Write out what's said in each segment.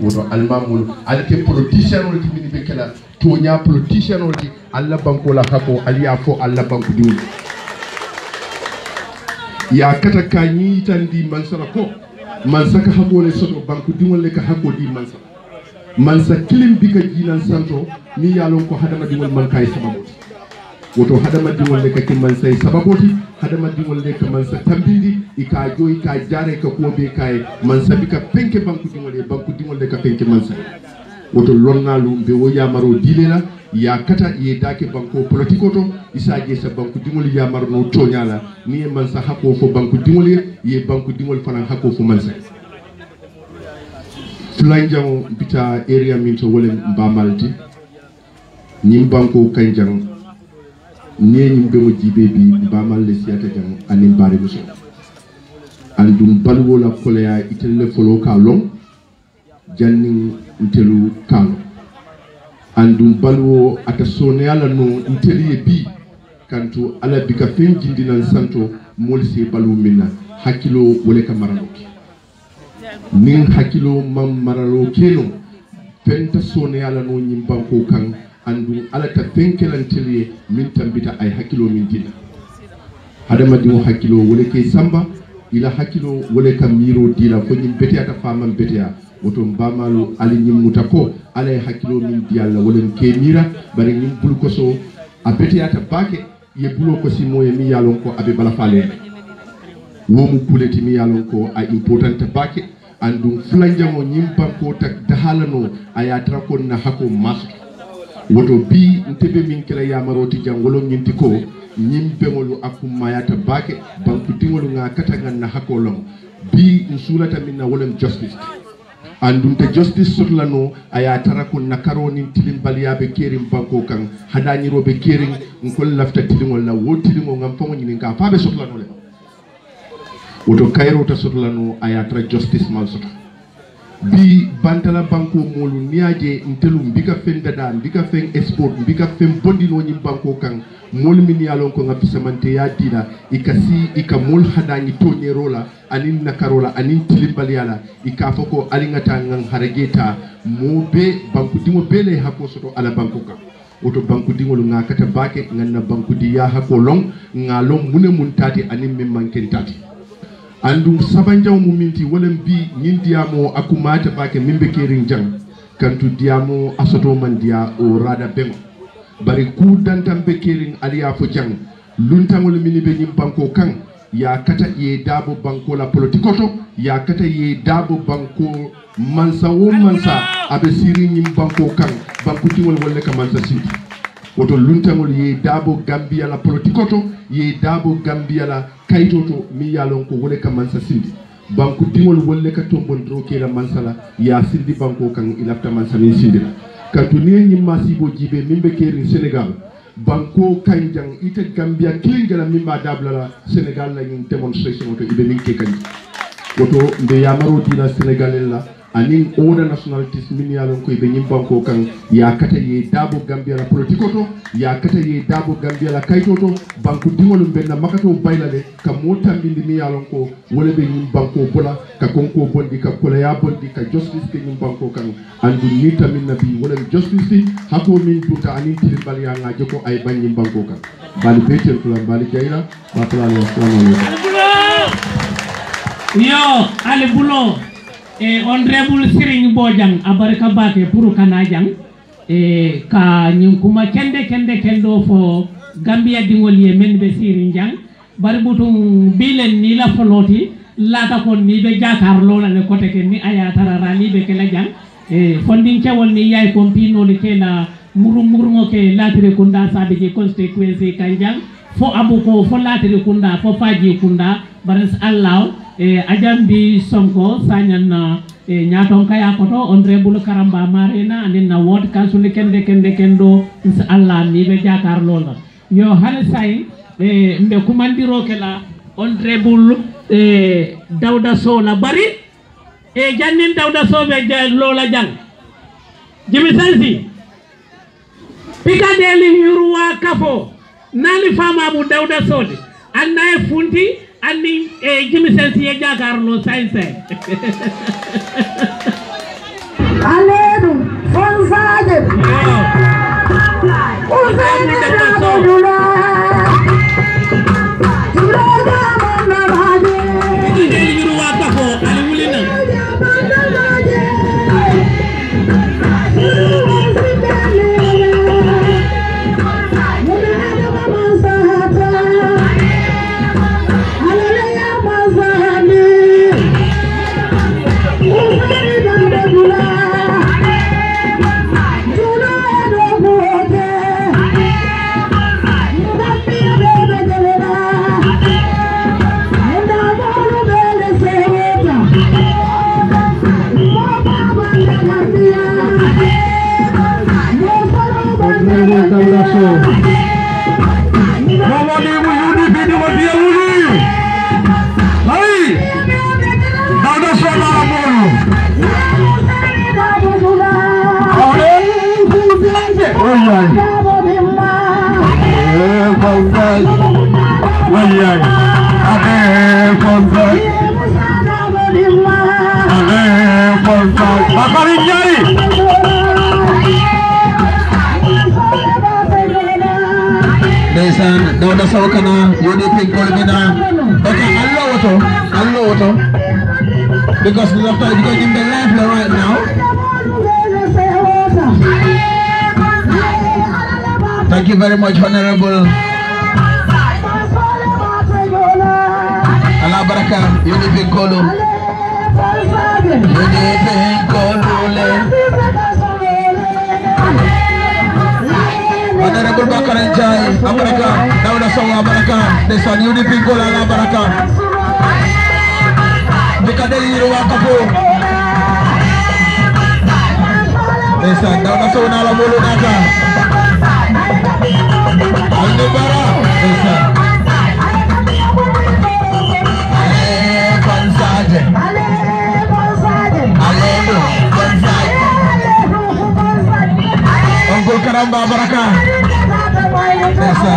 woto almamul alke politician ol ti mini be kala tonya politician ol ti alla banko la hako aliya fo alla banko diwul ya kata kanyi tandi mansara ko mansaka hako le soto banko diwol le ka hako di mansara mansa kilim bika jinan santo mi yalon ko hadama diwol man kay sababu woto hadama diwol le ka ki mansay sababoti hadama diwol le ka mansa tambindi ika joy ka jare ka ko be kay mansa bika penke banko diwol le ka penke mansa woto lonnalu be wo yamaro dilela ya kata ye dake banko politiko to isaje sa banko diwol yamaro no tonyala ni mansa hako fo banko diwol ye banko diwol fanan hako fo mansa Fulanjang bita area minto wole mbamalti nyim banko kanjang ne nyim be mo jibe bi mbamal le siata jang anim bare muso andum balwo la kolea itelle folo ka long janning intelu kalo andum balwo ata sone ala no inteli bi kantu ala bika fen jindinan santo molse balu minna hakilo wole ka maranoki nin hakilo mam maralo keno penta sone ala no nyim banko kan andu ala ta penkelanteli min tambita ay hakilo min dina hadama dimo hakilo wole ke samba ila hakilo wole kam miro dila ko nyim beti ata famam betia woto mbamalu ali nyim mutako ala hakilo min dialla wole ke mira bari nyim bul ko so a beti ata bake ye bulo ko si moye mi yalon ko abe bala fale womu kuleti mi yalon ko a important bake andum fulanjamo nyim banko tak dahalano aya trakon na hako master woto bi ntebe min kala yamaroti jangolo nyinti ko nyim bemolu akum mayata bake banku tingolu nga katanga na hako long bi nsulata minna wolem justice andum te justice sotlano aya tarakon na karoni tilim baliyabe kerim banko kan hadani robe kerim ngol lafta tilingol la wotilimo ngam fongo nyini ka fabe sotlano le woto kairo ta sotlano ayatra justice mal sota bi bantala banko molu niaje ntelu mbika fen dada mbika fen export mbika fen bondino nyi banko kan mol min yalon ko ngapi samante ya dina ikasi ikamol hadani tonyerola anin nakarola anin tilimbal yala ikafoko alingata ngang harageta mobe banko dimo bele hako soto ala banko kan woto banku dingol nga kata bake nganna banku di ya hako long ngalong mune muntati anin min manken tati andum sabanjaw mu minti wolem bi nyin diamo akumata bake mimbe kerin jang kantu diamo asoto man dia o rada bengo bari ku dantam be kerin aliya fo jang luntangol mini be nyim banko kan ya kata ye dabo banko la politikoto ya kata ye dabo banko mansa wo mansa abe siri nyim banko kan banko tingol wolle ka mansa sindi woto luntangol ye dabo gambia la politikoto ye dabo gambia la kaytoto mi yalon ko wole ka mansa sindi banku dingol wolle ka tombondro ke la mansala ya sindi banko kan ilafta mansa min sindi kantu ni nyi masibo jibe mimbe kerin Senegal banko kanjang ite gambia kilingala mimba dabla la Senegal la ngi demonstration to ibe min ke kan woto mbe yamaro dina Senegal la anin oda nationalities min yalon ko ibe nyim banko kan ya kata ye dabo gambia la politikoto ya kata ye dabo gambia la kaytoto banku dingol benna makato baylale ka motambindi mi yalon ko wole be nyim banko bola ka konko bondi ka kola ya bondi ka justice ke nyim banko kan andu ni tamin nabi wole justice hako min duta anin tilbal ya nga joko ay ban nyim banko kan bali betel fulan bali jayla ba plan assalamu yo ale bulo honorable Serigne Bojang abaraka bake pour kanajang ka nyinkuma kendo fo Gambia dingol ye men be Serigne jang bari butum bilen ni la foloti lata kon ni be jakar lola le kote ken ni aya tarara ni be kala jang fondin cewol ni yay kompino le kela murmo ke latire kunda sabe ke constituency kanjang fo abuko fo latire kunda fo faji kunda baras Allah ajambi sonko sanyan nyaton kaya koto honorable Karamba Marena anin na ward council kendo Allah ni be jakar lola yo hal say mbe kumandiro kala honorable Dawda Sow la bari jannin Dawda Sow be lola jang jimi sansi pikadeli yurwa kafo nali fama bu Dawda Sow anna funti anni jimi sansi e jakar lo say Because the doctor is going in the life right now. Thank you very much, Honorable Allah Baraka, Unipin Kolo. Honorable Bakaran Jai, Abaraka, Dauda Sawa Baraka, this one Unipin Kolo Allah Baraka. Bikadeli Ruakapo. Desa Dauda Sawa Nala Bulu Naka. Aldebara, desa. Uncle Karamba Baraka. Desa.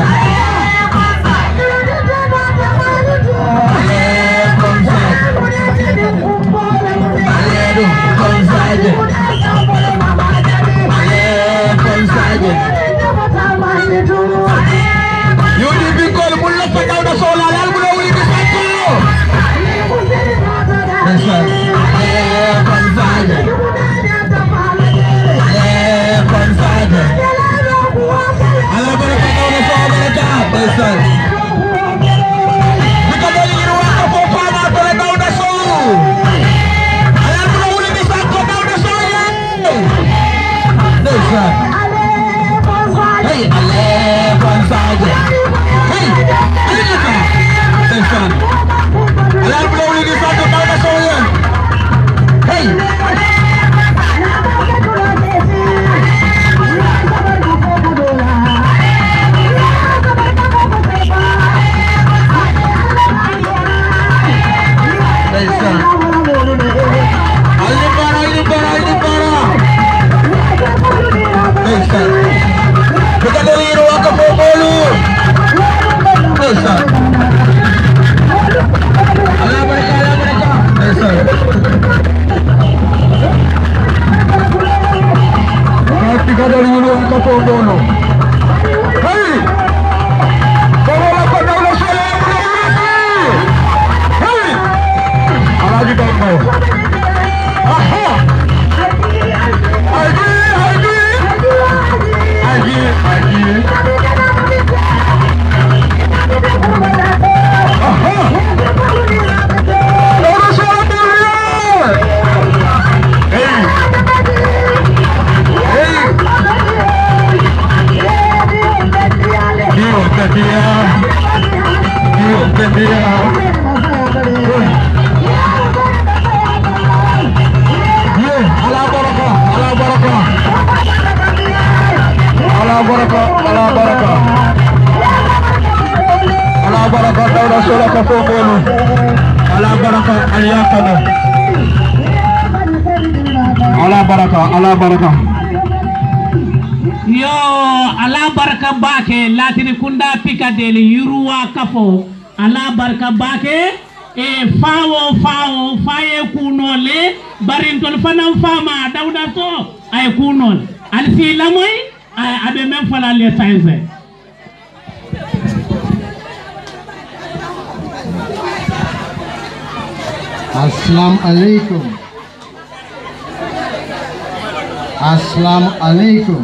Allah baraka. Yo Allah baraka bake latini kunda Piccadilly yuruwa kafo Allah baraka bake fawo faye kunole barintol fanam fama Dawda so ay kunol alfi lamoy abe men fala le size Assalamu alaikum. Assalamu alaikum.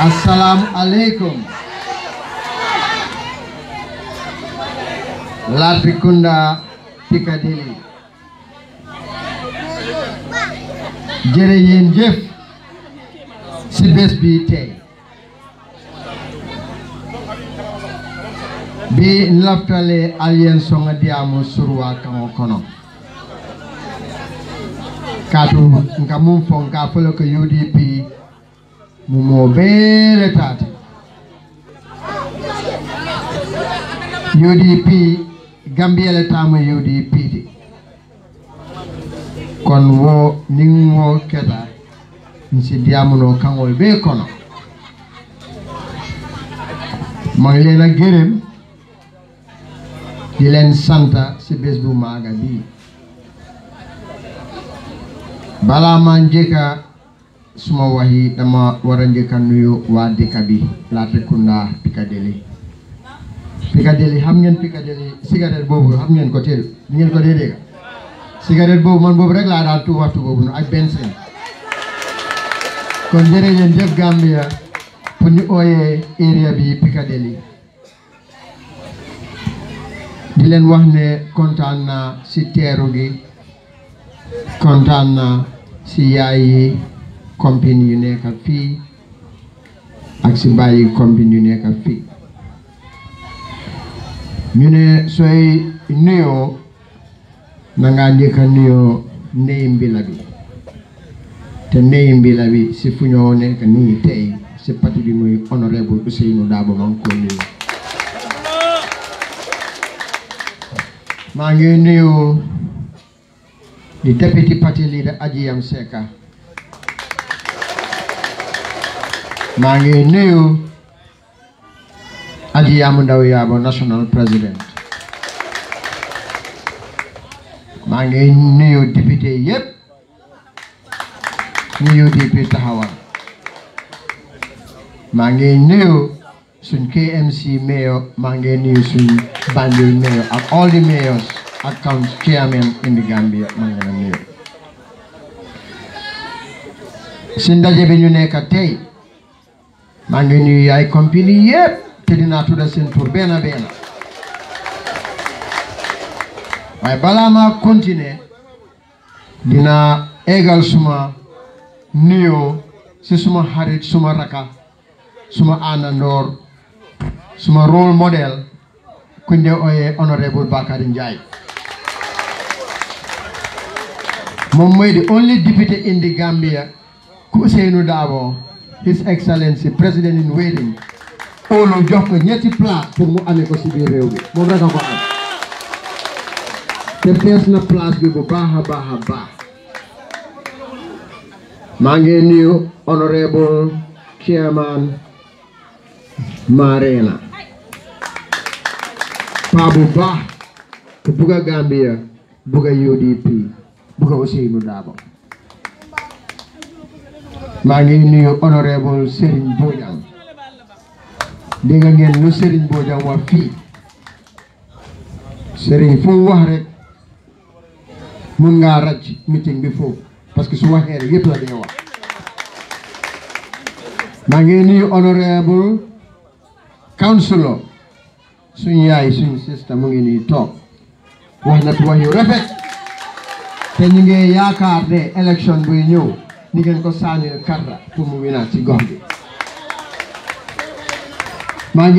Assalamu alaikum. Latrikunda Piccadilly. Jere yen jëf si bés bi tey bi laftale alien songa diamu surwa kango kono katu nka mum fon ka folo ko UDP mu mo bele tati UDP Gambia le tamu UDP kon wo ning wo keta nsi diamuno kangol be kono mang leena gërem di len santa si bés bu maaga bi bala ma njëkka suma waxi dama wara njëkka nuyu waa dëkk bi Latrikunda Piccadilly xam ngeen Piccadilly cigarette boobu xam ngeen ko teel ngeen ko dee cigarette boobu man boobu rek laa daan tu waxtu boobu no ak bensin kon jërëjëf jëf Gambia pour ñu ooyee area bi Piccadilly di leen wax ne kontaan naa si teeru gi kontaan naa si yaayi compagnie yu nekk fii ak si bàyyi compagnie yu nekk fii ñu ne sooy nuyoo na nga njëkk a nuyoo ndeyi mbila bi te ndeyi mbila bi si fu ñoo nekk nii tey si parti bi muy honorable Ousainou Darboe maa ngi ko nuyu maa ngi nuyu di deputy party leader Ajiyam Seka maa ngi nuyu Ajiyam Ndaw Yabo national president maa ngi nuyu député yépp ñu UDP taxawal maa ngi nuyu suñ KMC mayor maa ngi nuyu suñ Banjul mayor ak all the mayors ak council chairman in the Gambia maa ngi nuyu si ndaje bi ñu nekk tey maa ngi nuyu yaay compagnie yépp te dinaa tudda seen tur benn waaye balaa ma continuer dina égal suma nuyoo si suma xarit suma raka suma àndandoor suma role model kuñ de ooyee honorable Bakary Njie moom mooy the only deputy in the Gambia ku Ousainou Darboe His Excellency President in waiting olu jox ko ñetti place pour mu amee ko si biir réew bi moom rek a ko am te fees na place bi bu baax a baax maa ngi nuyu honorable chairman Marena paa bu baax te bugga Gambia bugga UDP bugga Ousainou Darboe maa ngi nuyu honorable Serigne Bojang dégg ngeen lu Serigne Bojang wax fii Serigne fu mu wax rek mun ngaa raj meeting bi foofu parce que su waxee rek yëpp la dee wax maa ngi nuyu honorable councilor suñu yaay suñu sista mu ngi nii toog wax na wax yu rafet te ñu ngi yaakaar ne élection buy ñëw ni ngeen ko sànni karta pour mu winaat ci gox bi maa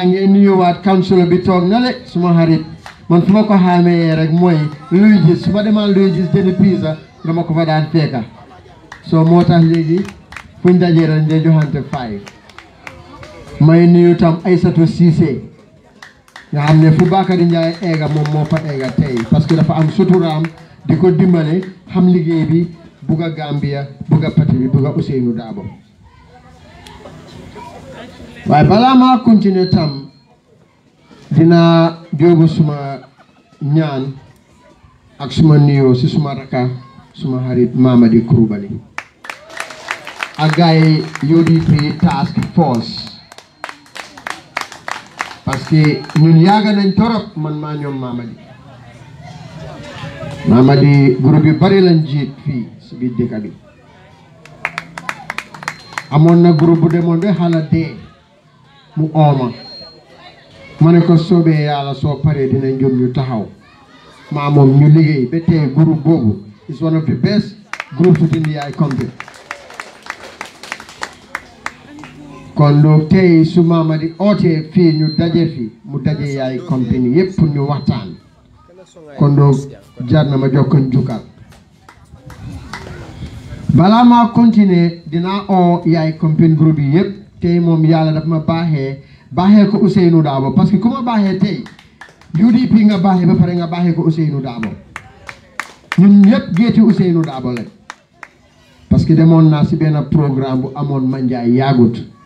ngi nuyuwaat councilor bi toog na le suma xarit man fu ma ko xamee rek mooy luy gis su ma demaan luy gis jënd pizza dama ko fa daan fekka soo moo tax léegi fuñ dajee rek ñu joxante 5 may nuyu tam Aïssatou Cissé nga xam ne fu Bakary Njie eega moom moo fa eega tey parce que dafa am suturaam di ko dimbale xam liggéey bi bugga Gambia bugga parti bi bugga Ousainou Darboe waaye balaa maa continuer tam dina jóobu suma ñaan ak suma nuyoo si suma raka suma xarit Mamadi Coulibaly ak gaay UDP task force parce que ñun yaaga nañ torop man maa ñoom Mamadi groupe yu bari lañ jiit fii si biir dëkk bi amoon na groupe bu demoon ba xala dee mu ooma ma ne ko soobee yàlla soo paree dina njom ñu taxaw maa moom ñu liggéey ba tey groupe boobu is one of the best groups within the Yaay Company kon loolu tey su Mamadi ootee fii ñu daje fi mu daje Yaay Company yépp pour ñu waxtaan kon loolu jar na ma jokkoon jukkal balaa maa continuer dinaa oo Yaay Company groupe yi yépp tey moom yàlla daf ma baaxee ko Ousseynou Dabo parce que ku ma baaxee tey UDP nga baaxee ba pare nga baaxee ko Ousseynou Dabo ñun ñëpp géeti Ousseynou Dabo lañ parce que demoon naa si benn programme bu amoon Mandiaye yaagut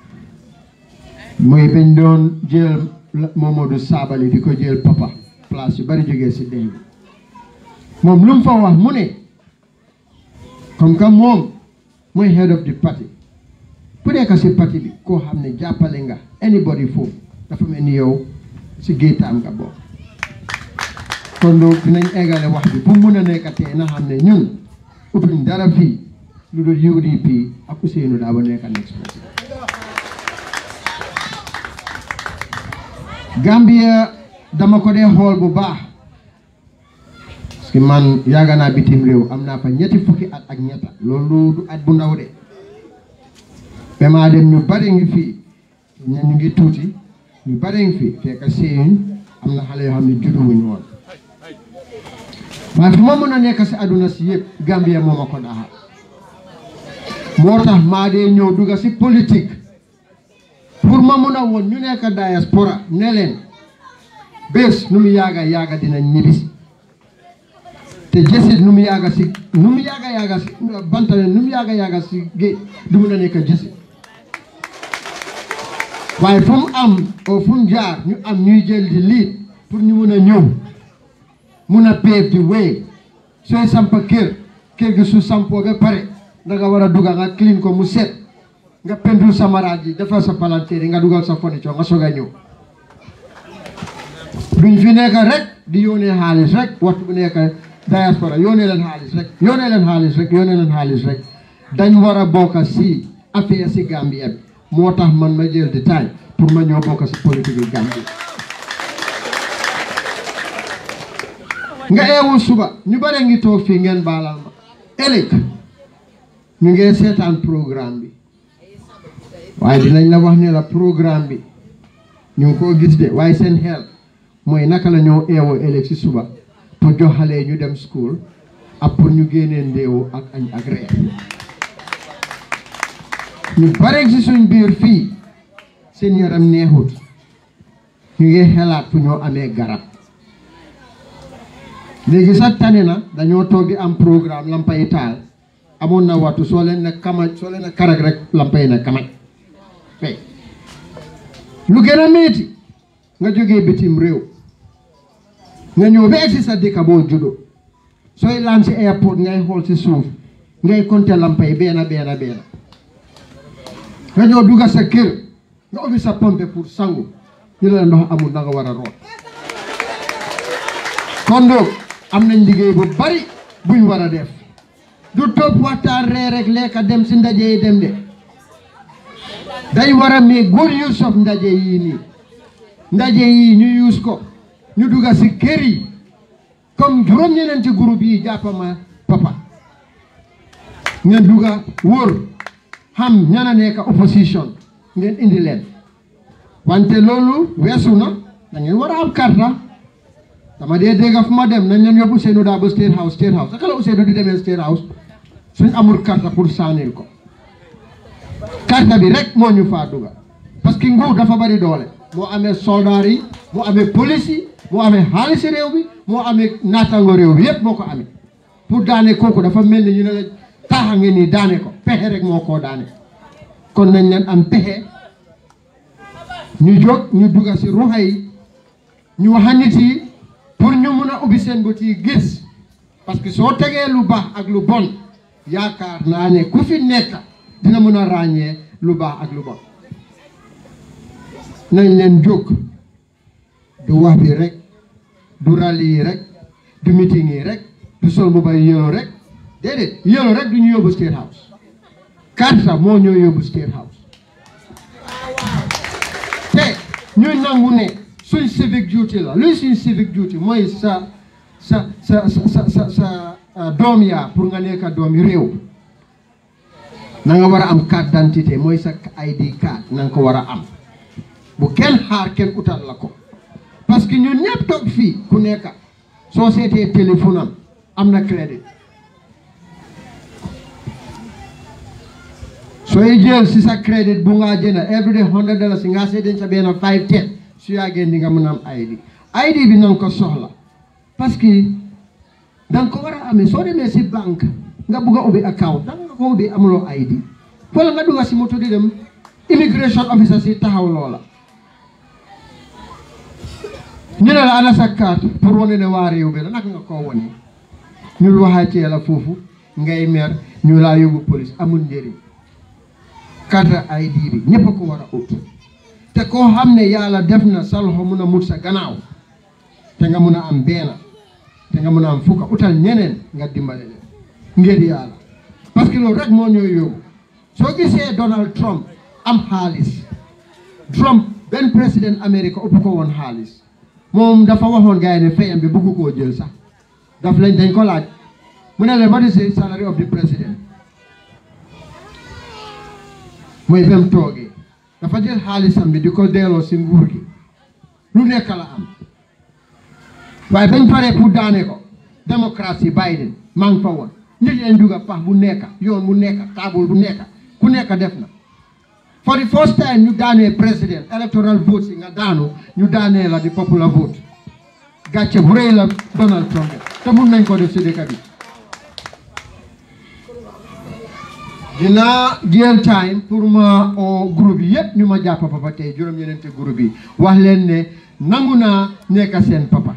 mooy bañ doon jël Momodou Sabally di ko jël papa place yu bari jógee si déy moom lu mu fa wax mu ne comme que moom mooy head of the party ku nekk si parti bi koo xam ne jàppale nga anybody foofu dafa mel ni yow si géetaam nga bokk kon loolu dinañ eggale wax bi bu mun a nekkatee na xam ne ñun utuñ dara fii lu dul UDP ak Ousseynou Dabo nekk next president Gambia dama ko dee xool bu baax parce que man yàgg naa bitim réew am naa fa ñetti fukki at ak ñetta loolu du at bu ndaw de ba maa dem ñu bari ngi fii ñu ngi tuuti ñu bari ngi fii fekk séyuñ am na xale yoo xam ne judduwuñ woon waaye fu ma mën a nekk si àdduna si yëpp Gambia moo ma ko daxal moo tax maa dee ñëw dugga si politique pour ma mën a woon ñu nekk diaspora ne leen bés nu mu yaaga dinañ ñibbisi te jësit nu mu yaaga si bantale nu mu yaaga si géej du mun a nekk jësit waaye fu mu am o fu mu jaar ñu am ñuy jël di liit pour ñu mun a ñëw mun a pave di way sooy sampa kër gi su sampoo ba pare da nga war a dugga nga clean ko mu set nga pentul sa maraaj yi defal sa palanteer yi nga dugal sa furniture nga soog a ñëw duñ fi nekk rek di yónnee xaalis rek waxtu bu nekk diaspora yónnee leen xaalis rek dañ war a bokk si affaire si Gambia bi moo tax man ma jël di taay pour ma ñëw bokk si politique yi Gambia nga eewu suba ñu bare ngi toog fii ngeen baalal ma ëllëg ñu ngi seetaan programme bi waaye dinañ la wax ne la programme bi ñu ngi koo gis de waaye seen xel mooy naka la ñoo eewoo ëllëg si suba pour jox xale ñu dem school ak pour ñu génnee ndéewu ak añ ak reer ñu bare si suñ biir fii seen yaram neexut ñu ngi xelaat fu ñoo amee garab léegi sax tane na dañoo toog di am programme lampay taal amoon na waxtu soo leen ne karag rek lampay na kamaj fay lu gën a metti nga jógee bitim réew nga ñëw ba egsi sa dëkk boo juddoo sooy laan si airport ngay xool si suuf ngay compter lampay benn nga ñëw dugga sa kër nga ubbi sa pompe pour sangu ñu la ndox amul da nga war a root kon donc am nañ liggéey bu bari buñ war a def du topp waxtaan reer rek lekka dem si ndaje yi dem de dañ war a mee good use of ndaje yii nii ndaje yii ñu use ko ñu dugga si kër yi comme juróom-ñeneenti groupe yi jàppama papa ngeen dugga wóor xam ñana nekk opposition ngeen indi leen wante loolu weesu na da ngeen war a am karta dama dee dégg fu ma dem nañ leen yóbbu Ousseynou Dabo State House naka la Ousseynou di demee State House suñ amul karta pour saanil ko karta bi rek moo ñu faa dugga parce que nguur dafa bari doole moo amee soldaar yi moo amee police yi moo amee xaalisi réew bi moo amee naataango réew bi yépp moo ko amee pour daane kooku dafa mel ni ñu ne la taaxa ngeen nii daane ko pexe rek moo koo daane kon nañ leen am pexe ñu jóg ñu dugga si ruxa yi ñu waxa nit yi pour ñu mun a ubbi seen bët yi gis parce que soo tegee lu baax ak lu bon yaakaar naa ne ku fi nekk dina mun a ràññee lu baax ak lu bon nañ leen jóg du wax bi rek du rally yi rek du meeting yi rek du sol bu bay yellow rek déedéet yellow rek du ñu yóbbu State House karta moo ñoo yóbbu State House te ñuy nangu ne suñ civic duty la luy suñ civic duty mooy sa doom yaa pour nga nekk doomi réew na nga war a am carte d'identité mooy sa ID card na nga ko war a am bu kenn xaar kenn utal la ko parce que ñun ñëpp toog fii ku nekk soo seetee téléphone am na crédit sooy jël si sa crédit bu nga jënd everyday $100 si nga seeteen sa benn 5-10 su yàggee di nga mën a am ID bi na nga ko soxla parce que da nga ko war a amee soo demee si banque nga bugg a ubbi account da nga ko ubbi amuloo ID wala nga dugga si moto di dem immigration officer si taxaw loola ñu ne la ana sa carte pour wane ne waa réew bi la naka nga koo wane ñu waxaatee la foofu ngay mer ñu laa yóbbu police amul njëriñ carte ID bi ñëpp a ko war a ut te koo xam ne yàlla def na sa loxo mun a mut sa gannaaw te nga mun a am benn te nga mun a am fukka utal ñeneen nga dimbale leen ngir yàlla parce que loolu rek moo ñooy yóbbu soo gisee Donald Trump am xaalis Trump benn président Amérique ëpp ko woon xaalis moom dafa waxoon gars yi ne fayam bi bëgg koo jël sax daf lañ dañ ko laaj mu ne leen what is the salary of the president mooy bem toogee dafa jël xaalisam bi di ko delloo si nguur gi lu nekk la am waaye bañ paree pour daane ko démocratie Biden maa ngi fa woon nit leen dugga pax bu nekk yoon bu nekk taabul bu nekk ku nekk def na for the first time ñu daanee président electoral vote si nga daanu ñu daanee la di popular vote gàcce bu rëy la Donald Trump te mun nañ ko def si dëkk bi dinaa jël time pour ma o groupe yi yëpp ñu ma jàpp papa tey juróom-ñeneenti groupe yi wax leen ne nangu naa nekk seen papa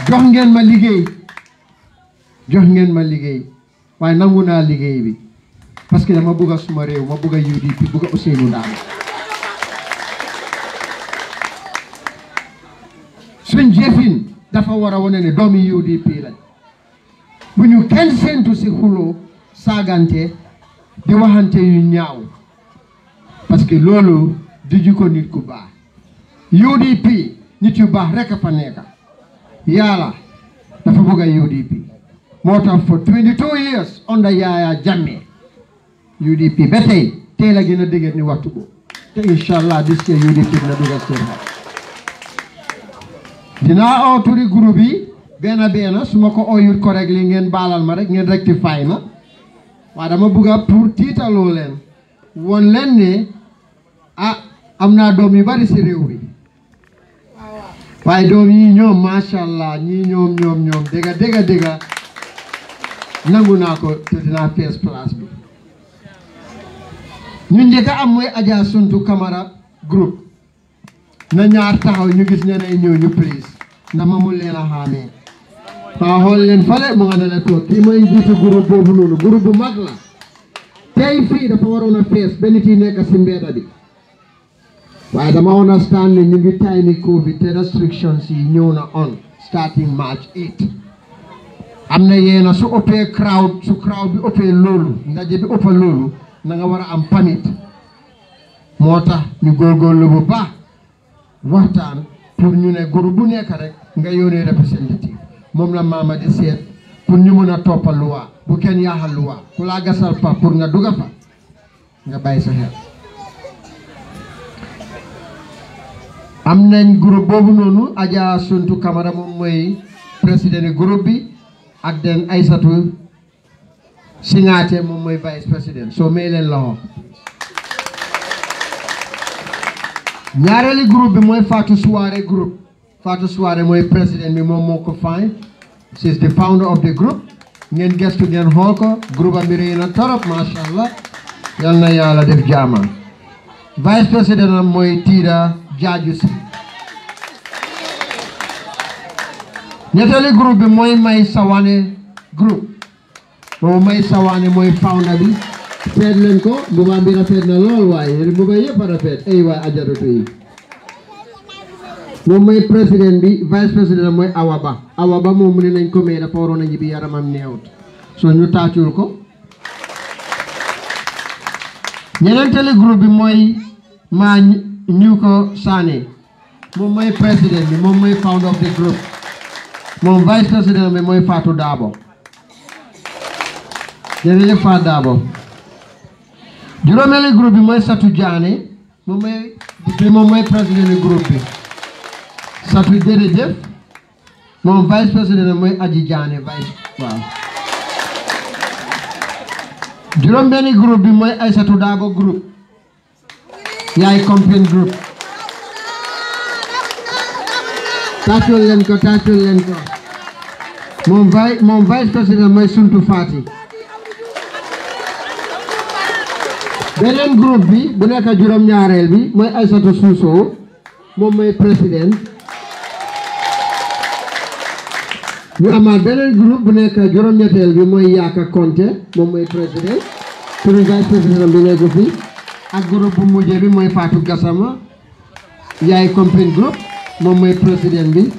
jox ngeen ma liggéey waaye nangu naa liggéey bi parce que dama bëgg a suma réew ma bëgg a UDP bëgg a Ousseynou Dabo suñ jëfin dafa war a wane ne doomi UDP lañ bu ñu kenn séentu si xuloo saagante di waxante yu ñaaw parce que loolu di ju ko nit ku baax UDP nit yu baax rek a fa nekka yàlla dafa bëgg a UDP moo tax for 22 years under Yaya Jammeh UDP ba tey teel a gën a dëgër ni waxtu boobu te incha allah dis ke UDP na dugal seen xel dinaa oo turi groupe yi benn su ma ko oyut correct li ngeen baalal ma rek ngeen rectify ma waaye dama bëgg a pour tiitaloo leen woon leen ne am naa doom yu bari si réew bi waaye doom yi ñoom macha allah ñii ñoom dégga nangu naa ko te dinaa fees place bi ñu njëkk a am mooy Adja Suntu Camara groupe na ñaar taxaw ñu gis ñeneen ñëw ñu please na ma mun leen a xaamee waa xool leen fale mu nga ne la toog kii mooy njiitu groupe boobu noonu groupe bu mag la tey fii dafa waroon a fees ba nit yi nekk si mbedda bi waaye dama understand ne ñu ngi time covid te restrictions yi ñëw na on starting March 8 am na yeena su ëppee crowd bi ëppee loolu ndaje bi ëppa loolu na nga war a am permit moo tax ñu góorgóorlu bu baax waxtaan pour ñu ne groupe bu nekk rek nga yónnee représentative moom la maama di seet pour ñu mën a toppal loi bu kenn yaaxal loi ku laa gasal pa pour nga dugga fa nga bàyyi sa xel am nañ groupe boobu noonu Adja Suntu Camara moom mooy président groupe bi ak den Aysatu Singaate moom mooy vice président soo may leen loxo ñaareeli groupe bi mooy Fatou Souare groupe Fatou Souare mooy président bi moom moo ko fine she is the founder of the group ngeen gestu ngeen xool ko groupe am bi rëy na torop masha Allah yal na yàlla def jaama vice président am mooy Tida Jaaju Si ñetteeli groupe bi mooy May Sawane groupe boobu May Sawane mooy founder bi seet leen ko mbuba bi rafet na lool waaye mbuba yëpp a rafet ay waay ajaratu yi moom mooy président bi vice président mooy Awa Ba moom mu ne nañ ko may dafa waroon a ñibbi yaramam neewut soo ñu taacul ko ñeneenteelu groupe bi mooy maa ñu ko Sané moom mooy président bi moom mooy founder of the group moom vice président bi mooy Fatou Dabo jërëjëf Fatou Dabo juróomeelu groupe bi mooy Satou Diané moom mooy président du groupe bi Satou jërëjëf moom vice président mooy Aji Diané vice waaw juróom benni groupe bi mooy Aïssatou Dabo groupe yaay campaign groupe tàccul leen ko moom vice président mooy Suntu Fati beneen groupe bi bu nekk juróom ñaareel bi mooy Aïssatou Suso moom mooy président ñu amaat beneen groupe bu nekk juróom ñetteel bi mooy Yaaka Konte moom mooy président suñu vice président bi nekk fi ak groupe bu mujj bi mooy Fatou Gassama yaay campaign groupe moom mooy président bi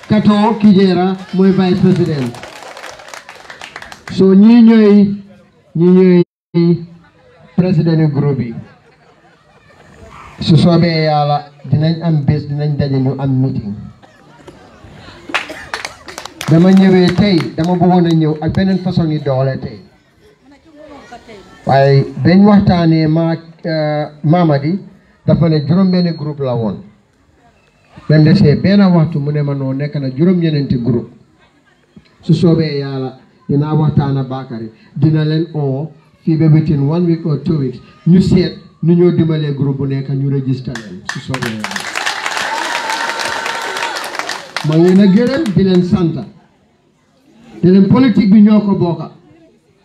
Kato Kijera mooy vice président so ñii ñooy président yu groupe yi su soobee yàlla dinañ am bés dinañ daje ñu am meeting dama ñëwee tey dama bëggoon a ñëw ak beneen façon yi doole tey waaye dañ waxtaanee Mamadi dafa ne juróom-benni groupe la woon même desee benn waxtu mu ne ma noo nekk na juróom-ñeneenti groupe su soobee yàlla dinaa waxtaana Bakary dina leen oo fii ba within 1 week or 2 weeks ñu seet nu ñoo dimbalee groupe bu nekk ñu register leen su soobee yàlla ma ngi leen a gërëm di leen sant di leen politique bi ñoo ko bokka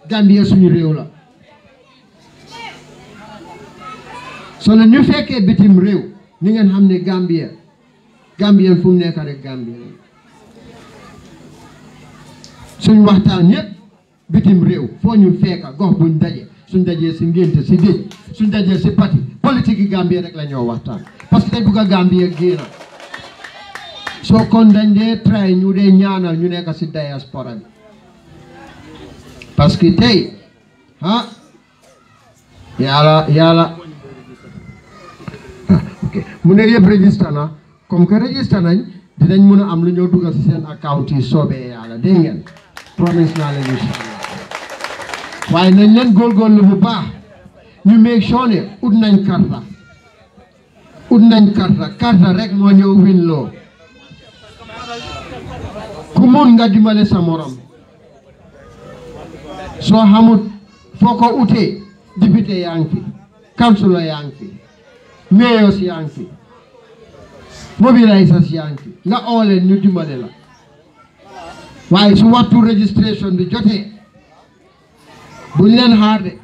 Gambia suñu réew la so la ñu fekkee bitim réew ni ngeen xam ne Gambien fu mu nekk rek Gambien suñ waxtaan yëpp bitim réew foo ñu fekka gox buñ daje suñ dajee si ngénte si géej suñ dajee si parti politique yi Gambie rek la ñoo waxtaan parce que dañ bugg a Gambie génna soo kon dañ dee try ñu dee ñaanal ñu nekk si diaspora bi parce que tey yàlla mu ne yëpp registré na comme que registré nañ dinañ mën a am lu ñoo dugal si seen account yi soobee yàlla dégg ngeen promise naa leen incha allah waaye nañ leen góorgóorlu bu baax ñu make sure ne ut nañ karta rek moo ñëw win loo ku mun nga dimbale sa morom soo xamut foo ko utee député yaa ngi fi councilor yaa ngi fi mayors yaa ngi fi mobilisers yaa ngi fi nga oo leen ñu dimbale la waaye su waxtu registration bi jotee buñ leen xaar de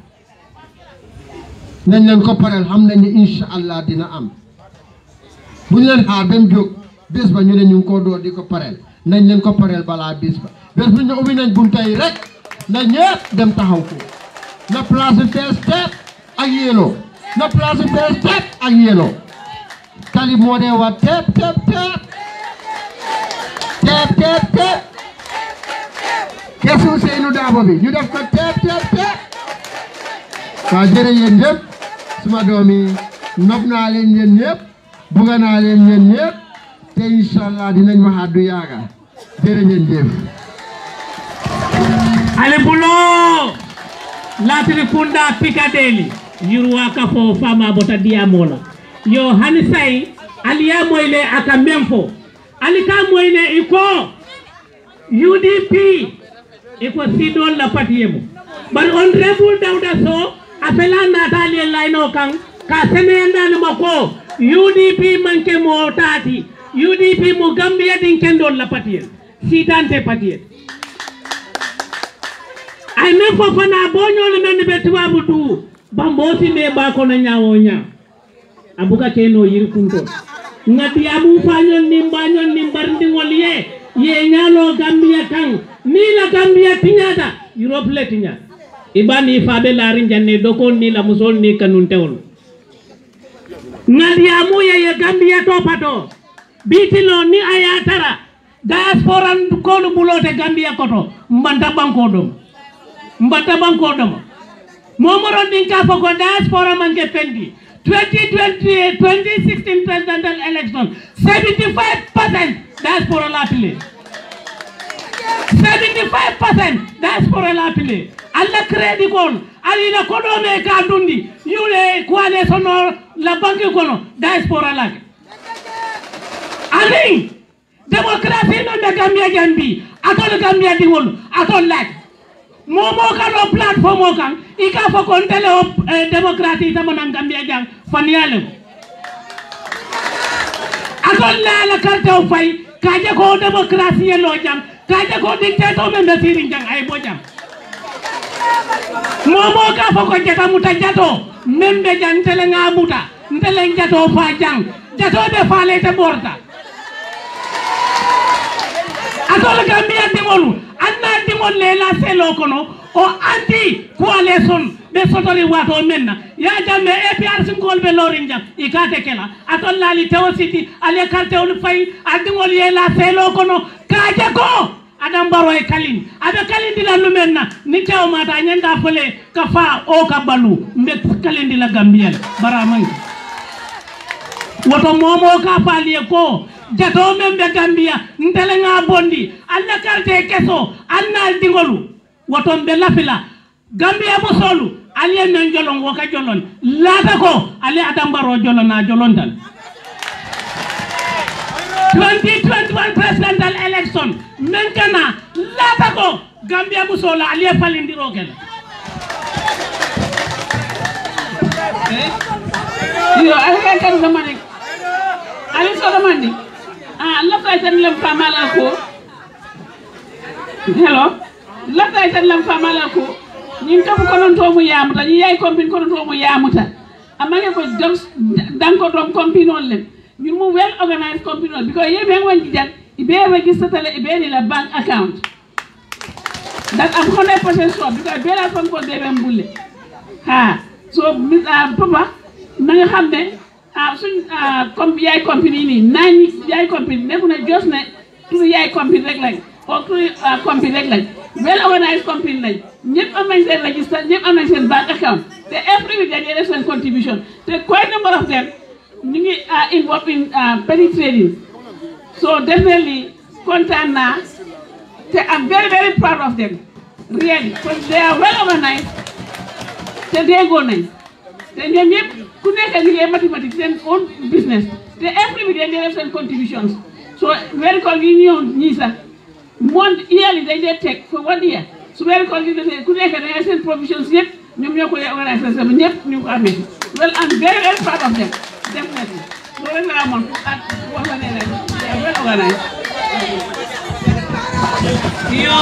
nañ leen ko pareel xam nañ ne incha allah dina am buñ leen xaar ba mu jóg bés ba ñu ne ñu ngi ko door di ko pareel nañ leen ko pareel balaa bés ba bés bu ñu ubbi nañ bunta yi rek na ñëpp dem taxaw ko na place fees teep ak yéeloo na place fees teep ak yéeloo tali moo dee wax teep teep teep teep teep teep keesu Seynou Dabo bi ñu def ko teep teep teep waa jërë yéen ñëpp suma doom yi nopp naa leen yéen ñëpp bugga naa leen yéen ñëpp te incha allah dinañ waxaat du yaaga jërë ngeen jëf ale bulo latri kunda Piccadilly yurwa ka fo fama bota diamola yo hani say aliya moyle aka memfo alika moyle iko UDP iko sidon la patiyemo bar honorable Dawda Sow apela natali layno kan ka senenda mako UDP manke mo tati UDP mo Gambia din kendol la patiyel sidante patiyel ay men fo fana boñol men be tubabu du bambosi me ba ko na nyaawo nya abuka keno yiri kunto ngati abu fañol ni mbarndi ngol ye nyalo Gambia kan ni la Gambia tinyata Europe le tinyata ibani fabe larin janne doko ni la musol ni kanun tewol ngal ya mu ye Gambia to pato bitilo ni ayatara diaspora ko do bulote Gambia koto mbanta banko dom momoro din ka foko diaspora manke fendi 2016 presidential election 75% diaspora la pile 75% diaspora la pile alla credit kon alina kodo me ka dundi yule kwale sono la banque kono diaspora la ali démocratie no de Gambia jambi atol Gambia di wol atol lak momo ka no plateforme kan ika fo kon tele démocratie tamana Gambia jang faniale atol la carte o fay kaje ko démocratie lo jang kaje ko dictateur men de sirin jang ay bo jang momo ka fo ko jata muta jato membe jang tele nga muta ntele jato fa jang jato be faale te borta atol Gambia dimolu anna dimol le la selo kono o anti coalition be sotori wato menna ya jamme APRC ngol be lorinja ikate kela atol lali tewsiti ale carte on fay adingol ye la selo kono kaje ko adam baro e kalin ada kalin dila lumenna ni taw mata nyanda fele ka fa o ka balu mbe kalin dila Gambia baraman woto momo ka fali ko jato membe Gambia ndele nga bondi alla carte keso anna dingolu woto mbe lafila Gambia mo solu aliye men jolon woka jolon lata ko ali adam baro jolon na jolon tan 2021 presidential election menkana lata ko Gambia mo solu aliye falindiro ken yo ay kan zamane ali so zamane la fay tan lam famala ko hello la fay tan lam famala ko ñin kam ko non to mu yamuta ñi yay compine ko to mu yamuta amane ko danko dom compine on len ñun mu well organized compine on because yebe won di jang ibe register tele ibe ni la bank account that am 100% sure because be la fam ko debe mbulle ha so papa na nga xamne suñ comme yaay compine ni nani yaay compine nekuna jos ne tout yaay compine rek lañ ko compine rek lañ well organized company lañ ñepp am nañ seen register ñepp am nañ seen bank account te every week dañuy def seen contribution te quite number of them ñu ngi involved in penny trading so definitely content na te I'm very proud of them really because they are well organized te déggoo nañ te ñoom ñëpp ku nekk liggéey mathématique seen own business te every week dañuy def seen contributions so very call yi ñëw ñii sax month yearly they take for 1 year so very call you ku nekk da seen provisions yëpp ñoom ñoo ko organiser sama ñëpp ñu ko amee well I'm very proud of them definitely loolu rek la amoon ak wax la ne rek well organized yo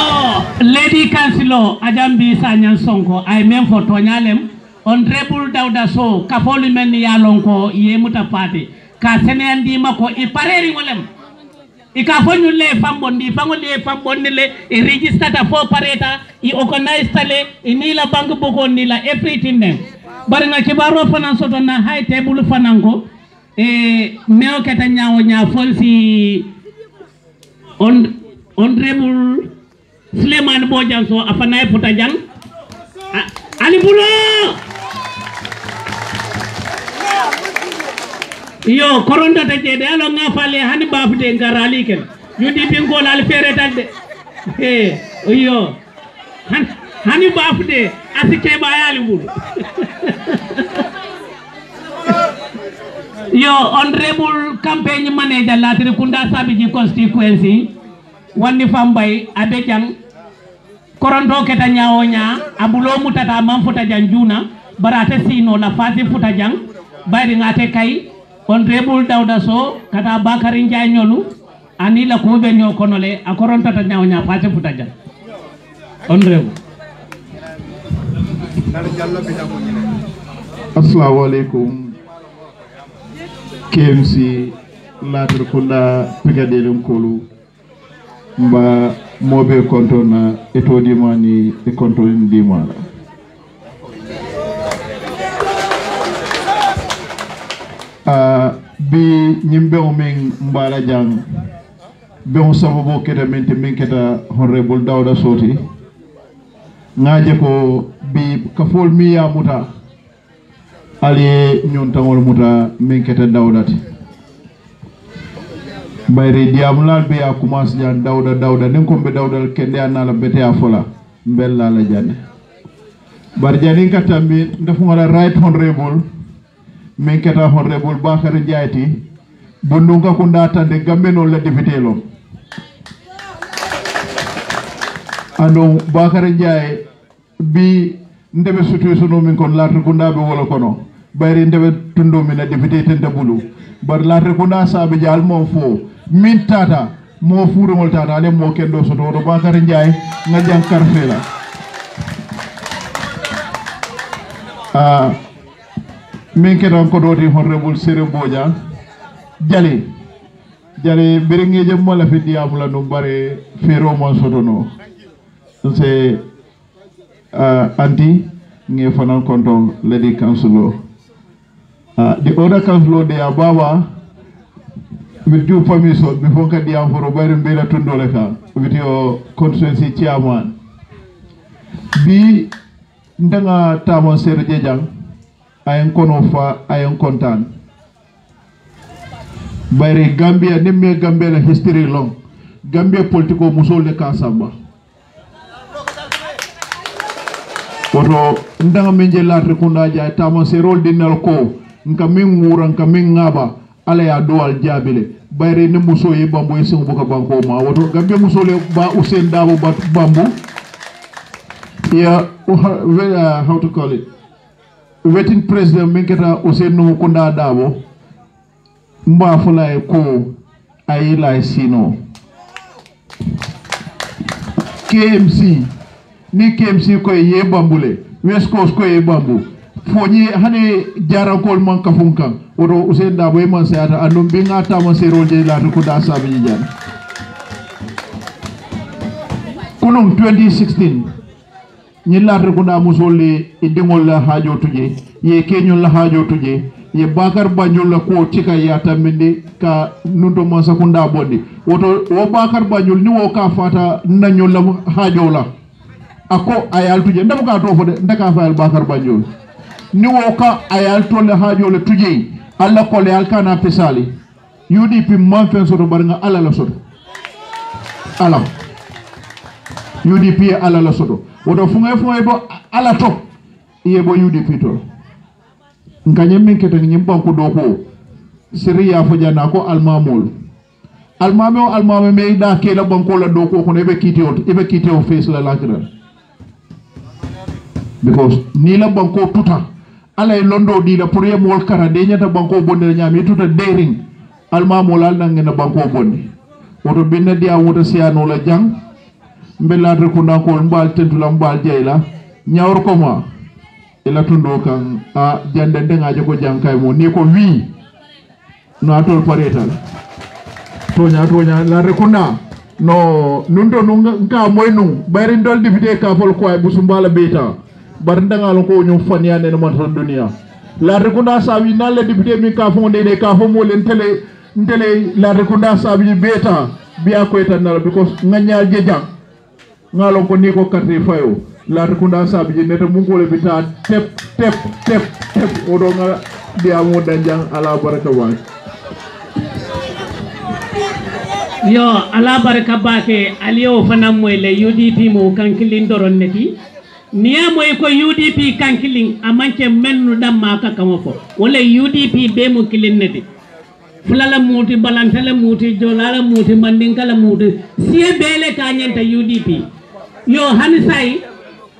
lady councilor Ajambi Sanyang Sonko ay même for toñalem honorable Dawda Sow kafolu men yalon ko yemuta party ka senandi mako e pareri wolem ika fonyu le fambondi fangol le fambondi le e register ta fo pareta e organize tale e ni la banque boko ni la everything dem bar nga kibaro fanan soto na high table fanango e meo keta nyaawo nya folsi honorable Suleiman Bojang so afanay puta jang ali bulo yo koronda ta jede alo nga fale hani bafde ngarali ken yudi bingol al fere tagde yo hani bafde asike bayali bul yo honorable campaign manager latri kunda sabiji constituency wandi fambay abejang koronto keta nyaawo nya abulo mutata mam futa janjuna barate sino la fati futa jang bayri ngate kay honorable Dawda Sow kata Bakary Njie ñolu ani la ko be ñoo konole a koronto ta nyaawo nya fati futa jang honorable assalamu alaikum KMC latir kunda pigadelum kolu mba mobe kontona etodima ni e controlling dimala bi nyimbe oming mbala jang be on sababu keda mente min keda honorable Dawda Soti ngaje ko bi kafol mi ya muta ali nyon tangol muta min keda Dawdati bayri diamulal be ya commence jan Dawda nen ko be Dawdal kende anala bete a fola mbella la janne bar jani katambi ndefu ngala right honorable min keta honorable Bakary Ndiaye bondunga kunda tande gambe non la député lo ando Bakary Ndiaye bi ndebe situation min kon latre kunda be wala kono bayri ndebe tundo min na député tende bulu bar latre kunda sabe jal mo fo min tata mo furo mol tata ale mo kendo soto do Bakary Ndiaye nga jang karfela min kedan ko doti honorable Sere Boja jali berengeje mola fi diamula no bare fero mon sotono c'est anti nge fanan konton lady councilor the other councilor de ababa with due permission before ka diam for bare mbela tundole ka with your constituency chairman bi ndanga tamon Sere Jejang ayen kono fa ayen kontan bayre Gambia nimme Gambia la history long Gambia politiko musol de kasamba woto ndanga menje latre kunda ja tama serol dinal ko nka min ngura nka min ngaba ala ya doal jabile bayre ne muso ye bambo e sengo boka banko ma woto Gambia musole ba Usain Dabo bat bambo ya how to call it wetin president min keta Ousainou Kunda Dabo mba fula ko ayila sino KMC ni KMC ko ye bambule West Coast ko ye bambu foni hani jarakol man kafunkan odo Ousainou Dabo e man seata andum binga tama serol je la ko da sabi jan kunum 2016 ñi laata ko da musole e dingol la haajo tuje ye keñol la haajo tuje ye Bakar Banjul la ko tika ya taminde ka nundo ma sakunda bondi woto wo Bakar Banjul ni wo ka fata nañol la haajo la ako ayal tuje ndam ka to fode ndaka faal Bakar Banjul ni wo ka ayal to la haajo la tuje alla ko le alkana pesali UDP man fen soto bar nga ala la soto ala UDP ala la soto woto funga bo ala to iye bo UDP to nganye min kete nyim banku do ko siriya fo jana ko almamul almame me da ke la banko la do ko ne be kiti o face la lakra because ni la banko tuta ala e londo di la pour yemol kara de nyata banko bonde nyami tuta daring almamul al nangena banko bonde woto binna dia woto siano la jang mbelatre ko ndankol mbal tentula mbal jeyla nyawr ko ma ila tundo kan a jande dengaje ko jankay mo ni ko wi no atol paretal tonya la rekunda no nundo nunga moy nu bayri dol député ka fol ko ay busumbala beta bar ndangal ko ñu faniane no man dunia la rekunda sawi na le député mi ka fondé de ka fo mo len tele la rekunda sawi beta biya ko etanal because nganya jejang ngalon ko ni ko karte fayo la rekunda sabi je neta mun ko le bita tep odo nga dia mo danjang ala baraka wa yo ala baraka bake aliyo fanam moy le UDP mo kankilin doron neti niya moy ko UDP kankilin amanke mennu damma ka kamo fo wala UDP be mo kilin neti fulala muti balantala muti jolala muti mandinkala muti siye bele ka nyanta UDP yo hani sai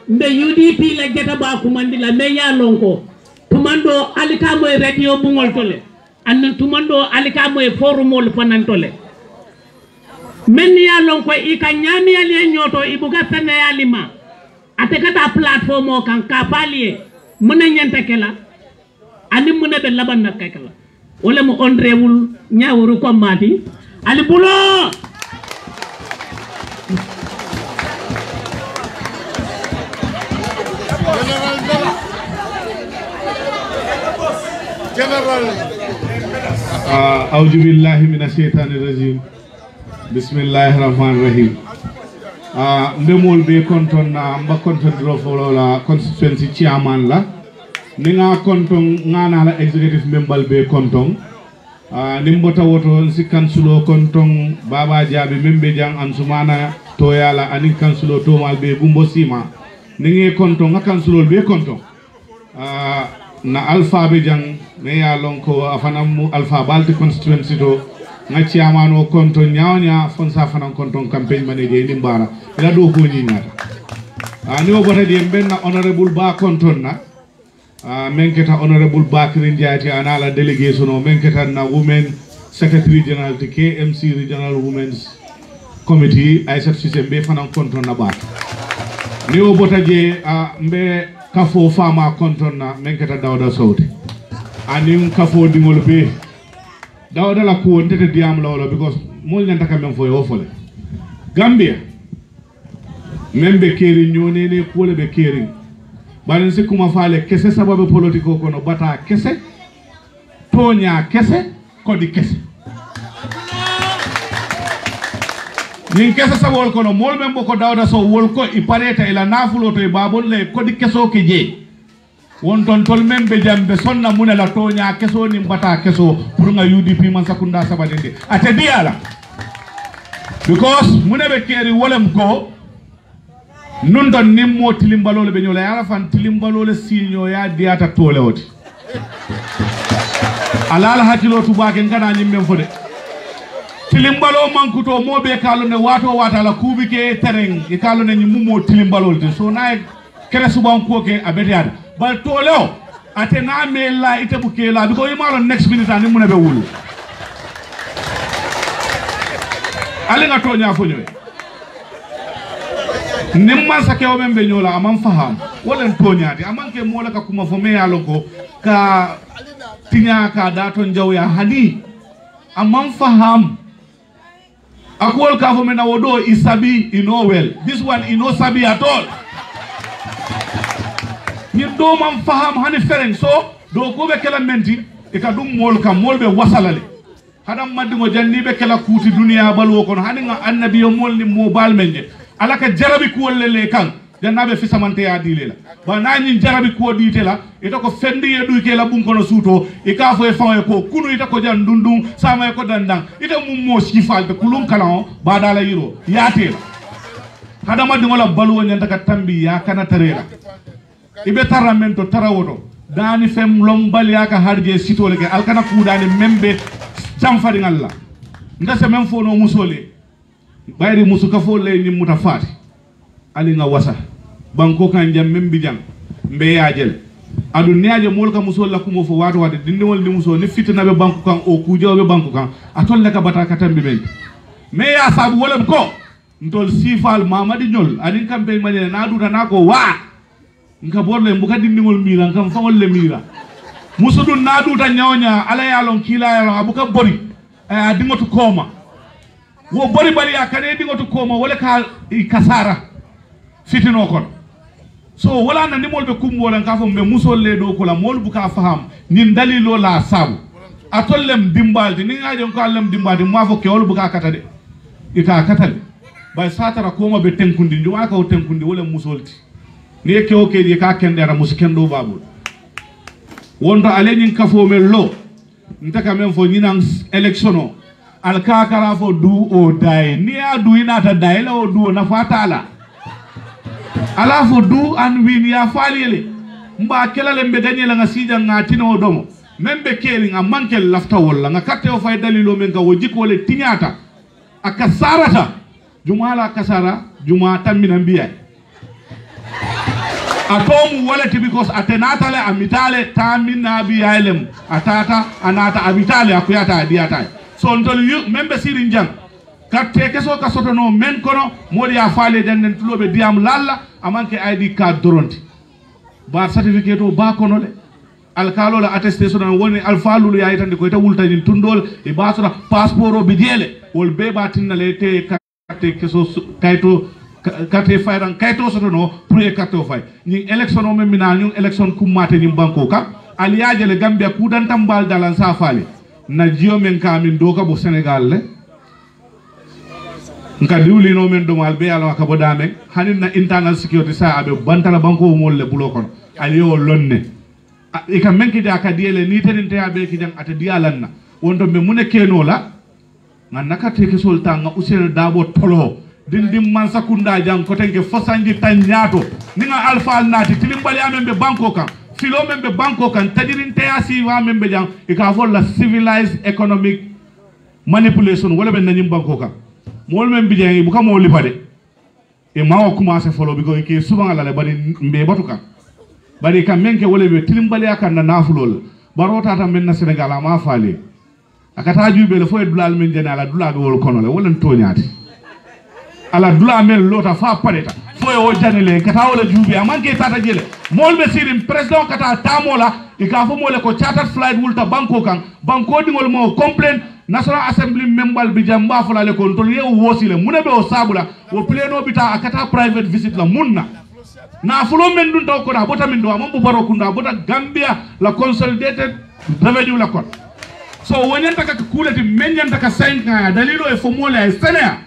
mbe UDP la jeta ba kumandila me ya lonko tumando alika moy radio bungol tole annan tumando alika moy forumol fanan tole men ya lonko ika nyami ali nyoto ibuga tane ya lima atekata platform o kan ka palie muna nyanta kala ani muna be laban nakala wala mo on rewul nyawru ko mati ali bulo General أعوذ بالله من الشيطان الرجيم بسم الله الرحمن الرحيم ndemol be konton na mba konton drofolo la constituency chairman la ninga konton ngana la executive member be konton nimbota woto si kansulo konton baba jabi membe jang ansumana toyala ani kansulo to mal be gumbo sima ninge konton nga kansulo be konton na alpha be jang me ya lonko afanam alpha balti constituency to nga chairman o konto nyawnya fonsa fanan konton campaign manager ni mbara ila do ko ni nyata ni o bota de benna honorable ba konton na menketa honorable Bakri Njati anala delegation o menketa na women secretary general to KMC regional women's committee Aisat Sisembe fanan konton na ba ni o bota je mbe kafo fama konton na menketa Dawda Sawti ani kafo dingol be Dawda la ko ndete diam lawlo because mo nyanta kam men foyo fole Gambia membe keri nyone ne ko le be keri balen se kuma faale kese sababu politiko kono bata kese tonya kese kodi kese nin kese sabol kono mol men boko Dawda so wol ko i pareta ila nafulo to e babol le kodi keso ke je won ton tol membe jambe sonna munela tonya keso ni bata keso pour nga UDP man sakunda sabadinde ate diala because munebe keri wolem ko nun don nimmo tilimbalole be nyola yara fan tilimbalole sinyo ya diata tole oti alala hakilo tubake ngana nyimmen fode tilimbalo mankuto mobe kalone wato wata la kubike tereng e kalone nyimmo tilimbalole so nay kere suban koke abetiada bal toleo atena mela itebuke la biko imalo next minute ani munebe wulu alinga tonya fonyoy nimman sake o membe nyola amam faham wolen tonyati amanke mola ka kuma fome yaloko ka tinya ka daton jawya hani amam faham akwol ka fome na wodo isabi inowel this one ino sabi at all ni do man faham hani fereng so do ko be kala menti e ka dum mol kam molbe wasalale hadam madingo janni be kala kuti duniya balwo kono hani nga annabi yo mol ni mo bal menje alaka jarabi ko lele kan jannabe fi samante ya dilela ba nani jarabi ko ditela ita ko fendi e duike la bun kono suto e ka fo e fawe ko kunu ita ko jan dundum sama ko dandang ita mum mo sifalde kulum kala ba dala yiro yatela hadama dingo la balwo nyanta ka tambi ya kana tarela ibe taramento tarawoto dani fem lombal ya ka harje sitole ke alkana kudani membe jamfari ngalla ndase mem fo no musole bayri musuka fo le ni mutafati ali nga wasa banko kan jam membi jam mbe yaajel adu neaje molka musol la kumo fo wato wade dindewol ni muso ni fitna be banko kan o kujo be banko kan atolle ka bata katambi men me ya sabu wolem ko ntol sifal mamadi nyol adin kambe mane na duta nako wa nka borle mbuka dindewol mira kam fangol le mira musudun na duta nyaonya ala yalon kila yalon abuka bori adingotu koma wo bori bari akane dingotu koma wala ka kasara fitino kon so wala na nimol be kumbola ka fo be musol le do ko la mol bu ka faham nin dalilo la sabu atollem dimbalde ni ngajon ko allem dimbalde ma fo ke wol bu ka katade ita katale bay satara koma be tenkundi njuma ka o tenkundi wala musolti ni ke o ke di ka kendera muskendo babul wonto alenin kafo men lo ntaka men fo nyinang electiono al kakara fo du o dai ni adu inata dai la o du na fatala ala fo du an win ya falile mba kelale mbe daniela nga sija nga tino domo membe keli nga mankel lafta wala nga katte o fay dalilo men ka wojiko le tinyata akasarata jumala kasara juma tamina mbiya atomu waleti because atenatale amitale tamina biyalem atata anata amitale akuyata diata so ntol yu membe sirin jang katte keso ka sotono men kono modi ya faale den tulobe diam lalla amanke ID card doronti ba certificate o ba kono le alkalo la attestation woni alfalulu ya itande ko ita wultani tundol e basura passeport o bidele wol be batinna le te katte keso kayto kate fayran kayto sotono pour e carte o fay ni election o memina ni election kummate ni banko ka aliyaje le Gambia kudantam bal dalan sa faale na jiyo men ka min do ka bo Sénégal le nka diwli no men do mal be ala ka bo dame hanin na internal security sa abe bantala banko mol le bulo kon aliyo lonne e kam men ki da ka diele ni tenin te abe ki jang ata dialanna wonto be mune keno la nga nakate ke sultan nga Ousainou Darboe tolo dindim man sakunda jang ko tenke fosanji tanyato ninga alfa nati tilimbali amembe banko kan filo membe banko kan tadirin tayasi wa membe jang e ka fol la civilized economic manipulation wala ben nanyim banko kan mol membe jang bu ka mo lipade e mawo commencer folo bi ko ke souvent la bari mbe batu kan bari kam menke wala be tilimbali akan na nafulol barota tam men na Sénégal ma faale akata jube le foy dulal men jena la dulabe wol kono le wala toñati ala dula men lota fa pareta foy o janele kata wala jube amanke tata jele molbe sirim president kata tamola e ka fo mole ko charter flight wulta banko kan banko dingol mo complain national assembly membal bi jamba fala le ko tol yew wosile munabe o sabula o pleno bita akata private visit la munna na fulo men dun taw ko da bota min do ambo baro kunda bota Gambia la consolidated revenue la kon so wonyanta ka kulati menyanta ka 5 ans dalilo e fo mole ay senea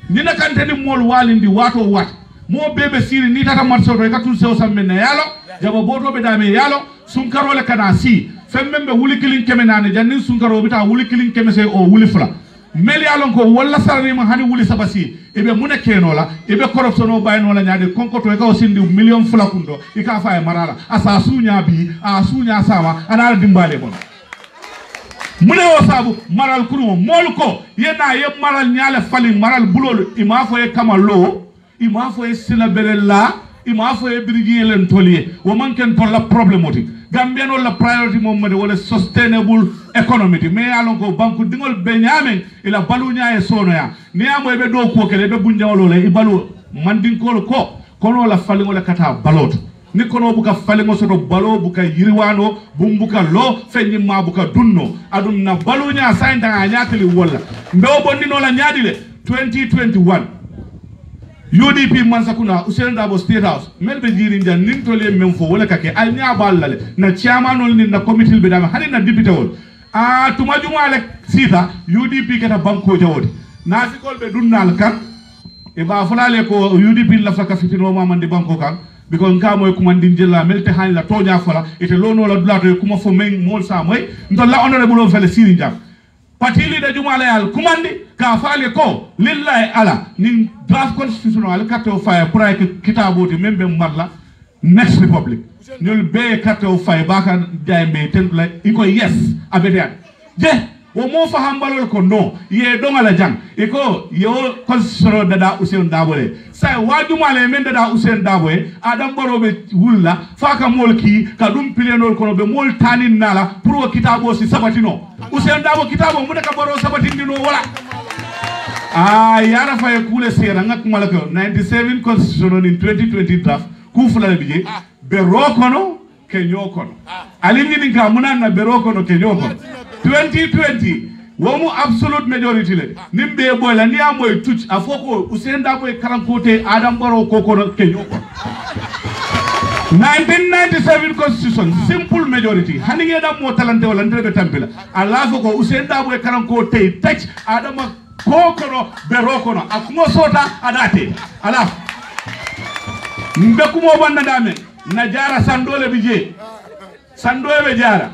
nina kanteni mol walindi wato wat mo bebe siri ni tata matso to ka tul sew sammene yalo jabo boto be dame yalo sunkaro le kana si femmembe wuli kilin keme nane jannin sunkaro bita wuli kilin keme se o wuli fula mel yalon ko walla sarani ma hani wuli sabasi ebe mune keno la ebe corruption o bayno la nyaade konko to ka o sindi million fula kundo ika fa e marala asa sunya bi a sunya sama ana dimbale bon mune o sabu maral kunu mol ko yena ye maral nyaale fali maral bulol ima fo e kamalo ima fo e sila belella ima fo e birigi len tolier wo manken to la problématique Gambia no la priority mom mede wala sustainable economy me alon ko banku dingol be nyamen ila balu nyaaye sono ya ni amo e be do ko kele be bunjawlo le ibalu mandin ko kono la fali wala kata balot ni kono buka fali ngo soto balo buka yiriwano bumbuka lo fenyi ma buka dunno adum na balu nya sainda nyaateli wala ndo bonni no la nyaadile 2021 UDP Mansakuna Ousainou Darboe State House melbe jiri njan nin tole memfo wala kake al nya ballale na chairman ol ni na committee be dama hani na député wol tuma juma le sita UDP kata banko jawodi na fikol be dunnal kan e ba fulale ko UDP la faka fitino mamande banko kan because nka moy kuma ndinjela melte hani la tonya fala ite lono la dulato kuma fo men mol sa moy ndolla honorable o fele siri jam patili da jumala yal kumandi ka faale ko lillahi ala nin draft constitutional carte o fire pour ay kitaboti membe marla next republic ñol be carte o fire baka jaymbe temple iko yes abedian je wo mo fa hambalol ko no ye dongala jang iko yo constitutional dada Ousainou Darboe say wajumale men dada Ousainou Darboe adam borobe wulla faka molki ka dum pilenol ko be mol tanin nala pour kitabo si sabatino Ousainou Darboe kitabo mu ka boro sabatindino wala yara fa kule sera ngak malako 97 constitutional in 2020 draft ku fulale bije be rokono ke nyokono alimni ninka munana be rokono ke nyokono 2020 womu absolute majority le nimbe boy la ni amoy touch afoko Ousainou Darboe karankote Adam Barrow kokono ke nyokono 1997 constitution simple majority hani ngeda mo talante wala ndebe tampila ala foko Ousainou Darboe karankote touch Adam kokono berokono akumo sota adate ala mbekumo banda dame na jara sandole bije sandoe jara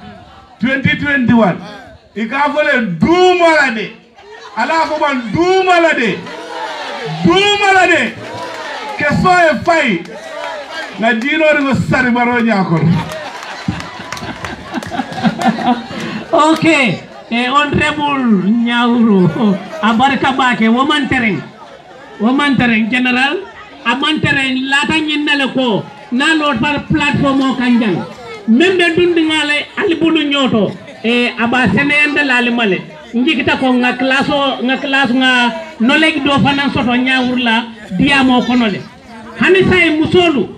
2021 ikafole dumalade ala ko ban dumalade keso e fay na jinori go sari baro nyakor okay honorable Nyawuru abarka bake woman tereng general aman tereng lata nyinnale ko na lot par platform o kanjang membe dundingale alibulu nyoto aba senende lali male njikita ko nga class nga knowledge do fanan soto Nyawurla diamo konole hani say musolu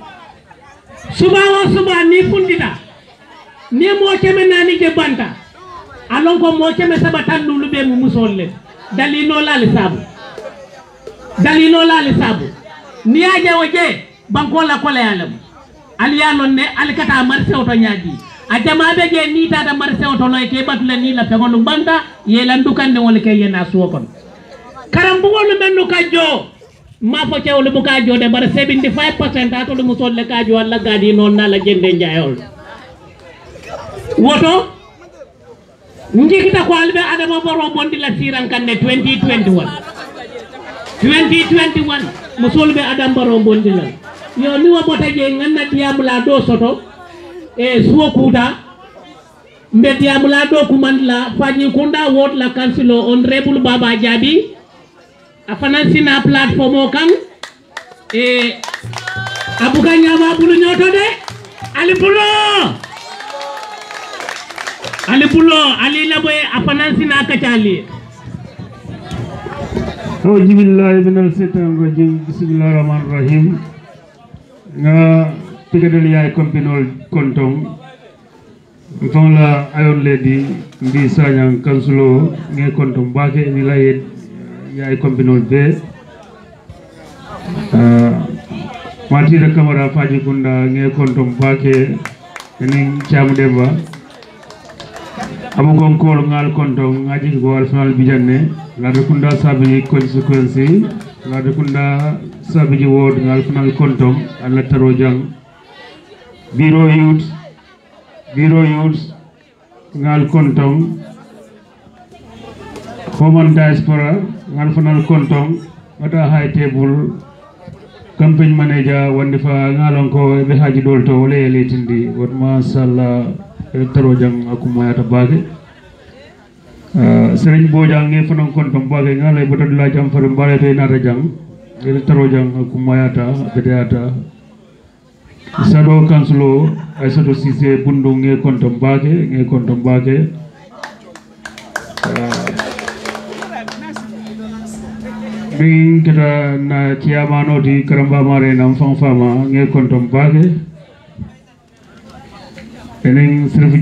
suba ni fundita ni mo keme nani je banta alon ko mo keme sabatan lulu be mu musolle dalino lali sabu ni aje waje banko la kole alam aliyalon ne alikata marse oto nyaadi a jamaɓe je ni tata marché o tono e ke ɓatule ni la feŋolu banta ye landukande wol ke yena suwo kono karambugolu men nu kajjo ma fo cewlu bu kajjo de bara 75% atolu musol le kajjo walla gadi non na la jende njayol woto njikita ko albe adama boro bondi la siran kande 2021 musol be adam boro bondi la yo ni wa bota je nganna diamula do soto e suwo kuta mbe diamula do kumandla faji kunda wot la kansilo honorable baba jabi afanansina platform o kan e abuka nyama bulu nyoto de ali bulo ali laboy afanansina kacali أعوذ بالله من الشيطان الرجيم بسم الله الرحمن الرحيم nga tigadal yaay kompinol kontong fon la ayon ledi mbi sañang kansulo nge kontong bake ni la yaay kompinol be matira kamara faji kunda nge kontong bake ni chamu demba amu gon kol ngal kontong ngaji ko wal final bijanne la kunda sabi consequence la kunda sabi word ngal final kontong alla tarojang biro youth ngal kontong common diaspora ngal final kontong wata high table campaign manager wandi fa ngalon ko be haji dolto wala letindi wat ma salla tarojang akumayata bage serigne bojang nge fanon kontong bage ngalay botadula jam faru mbale to inata jang el tarojang akumayata bedeata sado kansulo aisato sise bundu nge kontong bage min kita na ciamano di karamba mare nam fang fama nge kontong bage enen sirfu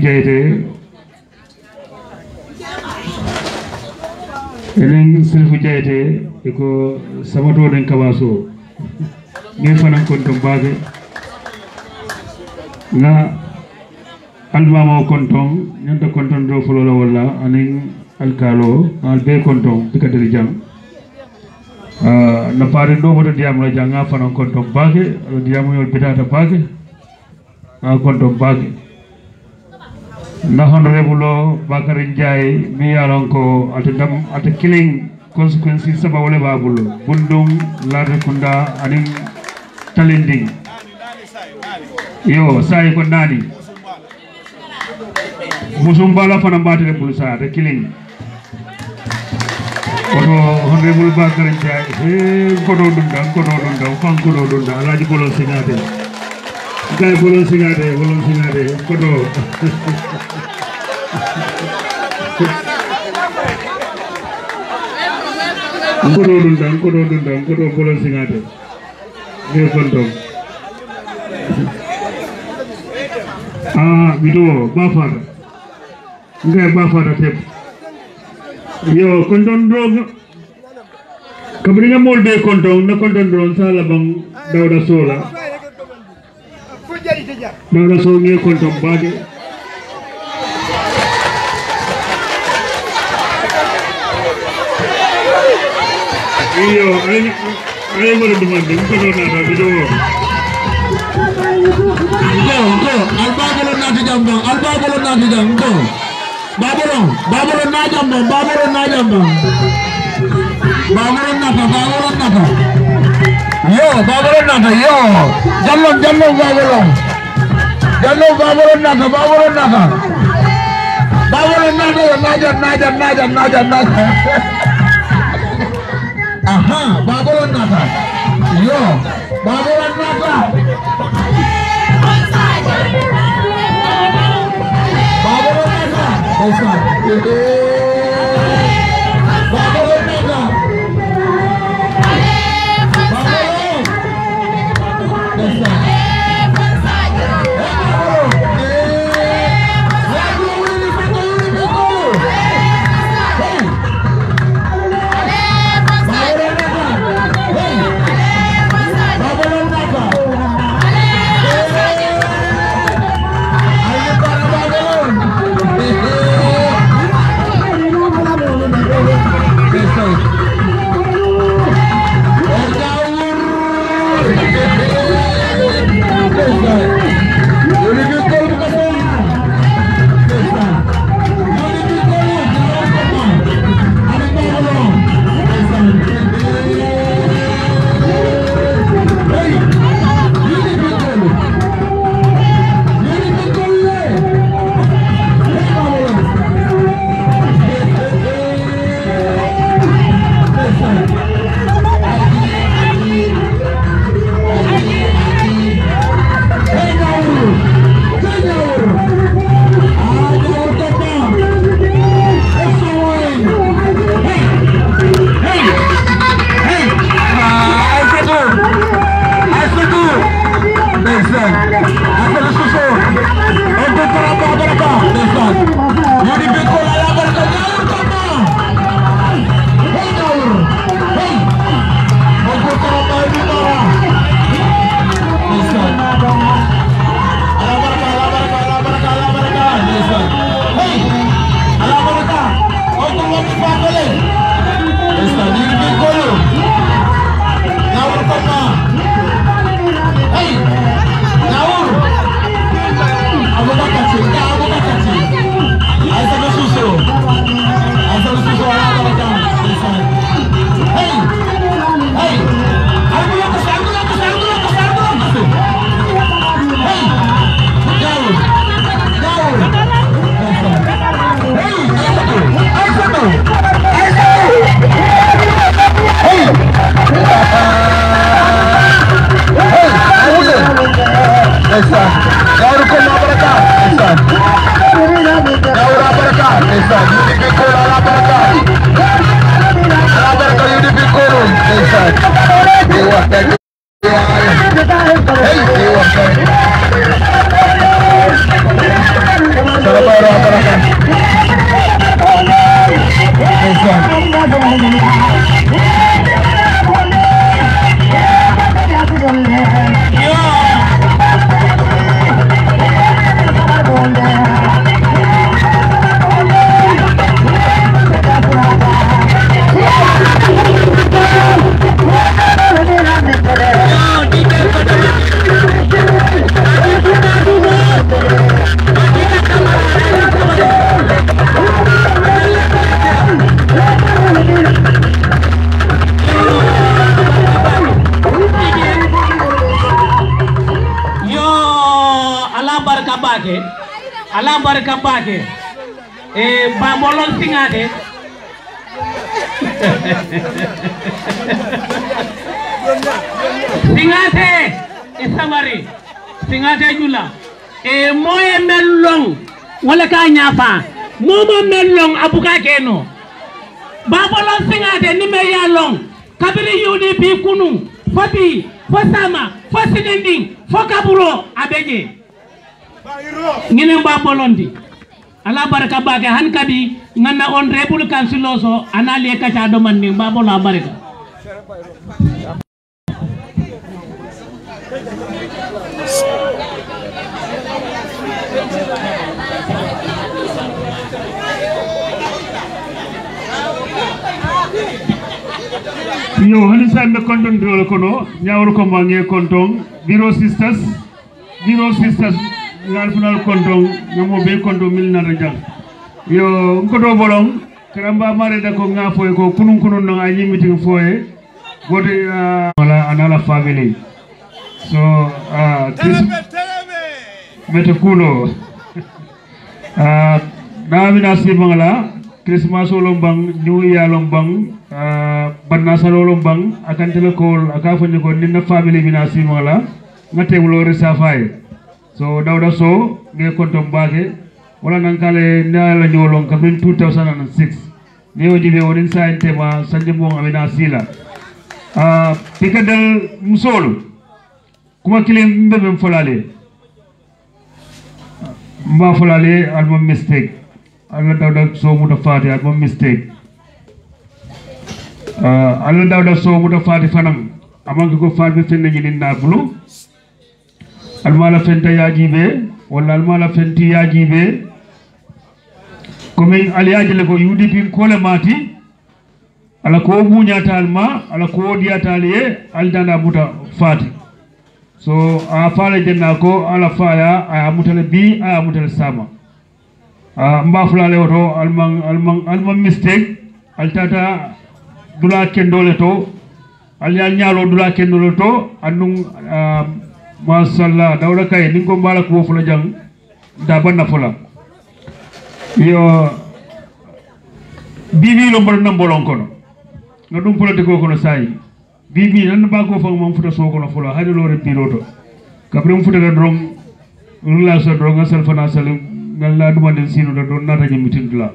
jayte iko samato den kawaso nge fanan kontong bage nga almama kontong nyanta kontong do folola wala anin alkalo albe kontong pikadiri jam na pare do bodo diam la janga fanan kontong bage diam yol bidata bage kontong bage na honorable Bakary Ndiaye mi yalanko ate killing consequences saba wala babulo bundum lade kunda anin talending yo say ko nani musumbala fana batale bulu sa ate killing oto honorable Bakary Ndiaye kodo dunda fanko dunda alaji bolo singate gay bolon singate kodo kodo bolon singate nge kontong bido bafata tep yo kontong drog kabringa molbe kontong na kontong drog sala bang dawda sola dawda so nge kontong bage iyo ay mo dumande ko do na bido go albabolo na ti jam go babolo na jam yo babolo na yo jallo babolo na aha babolo na yo babolo na Ndeysaan Asal Suso untuk Karamba Baraka Ndeysaan UDP Kola la Baraka Nyaur Kama hey Nyaur hey untuk Karamba Baraka Ndeysaan ala Baraka Ndeysaan hey ala Baraka untuk Wati Fakole Ndeysaan UDP Kola Nyaur Kama hey Nyaur Abu Bakar Asal Susu ala Baraka Ndeysaan hey hey Abu Bakar hey Nyaur Nyaur Kola Baraka Ndeysaan Nyaur Baraka Ndeysaan UDP Kola la Baraka UDP Kola Ndeysaan Dewa hey Dewa Salam ala Baraka Ndeysaan ala baraka bake ba molon singate singate samari singate jula moye mellong wala ka nyafa momo mellong abuka keno ba molon singate ni me yalong kabiri UDP kunu foti fosama fosinending fokaburo abeje ngine mba bolondi ala baraka bake han kadi nganna honorable councilor so anali kacha do man ni mba bolo baraka yo hani sambe konton dole kono nyawru ko mangi konton Biro Sisters ngal funal kontong ñomo be konto milna rajal yo ngodo bolong Karamba mare da ko ngafo ko kunun no ayi meeting foye gode wala anala family so this mete kuno Namina Sibangala Christmas lombang New Year lombang banna salo lombang akan telekol akafanyo ko ninna family mina Sibangala ngate wulo resafai so Dawda So nge kontom bage wala nankale ndala nyolong kamin 2006 neo jibe wonin sa tema sanje mo amina sila pikadal musolu kuma kile mbebe mfolale mba folale alma mistake Allah Dawda So muta fati alma mistake Allah Dawda So muta fati fanam amangi ko fati fenne nyini nabulu almala fenta yajibe wala almala fenti yajibe comme aliyaji le ko UDP kole mati ala ko munyata alma ala ko diata liye aldana buta fati so a fala jenna ko ala faya a mutale bi a mutale sama mba fulale oto alman mistake altata dula kendole to alya nyalo dula kendole to andung Masallah Dawda kay ningo mbala ko fula jang da banna fula yo bibi lo mbal na mbolon kono ngadum politiko kono sai bibi nan ba ko fam mom futa so kono fula hadi lo re piloto kabrim futa da drom rula so drom ngasal fana salim ngalla duma den sino da don nata jamitin dula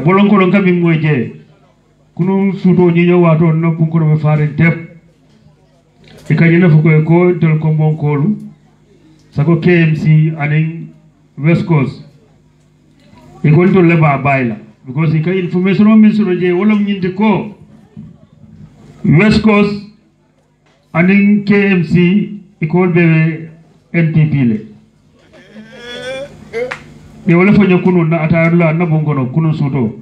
bolon kono kamim moy je kunu suto ni nyawato no punko be faare dep ikajina fuko ko tel ko bon kolu sako KMC aning West Coast ikol to leba bayla because ika information o min suro je wolom nyinde ko West Coast aning KMC ikol be NPP le e wala fo nyakunu na atayarla na bongono kunu suto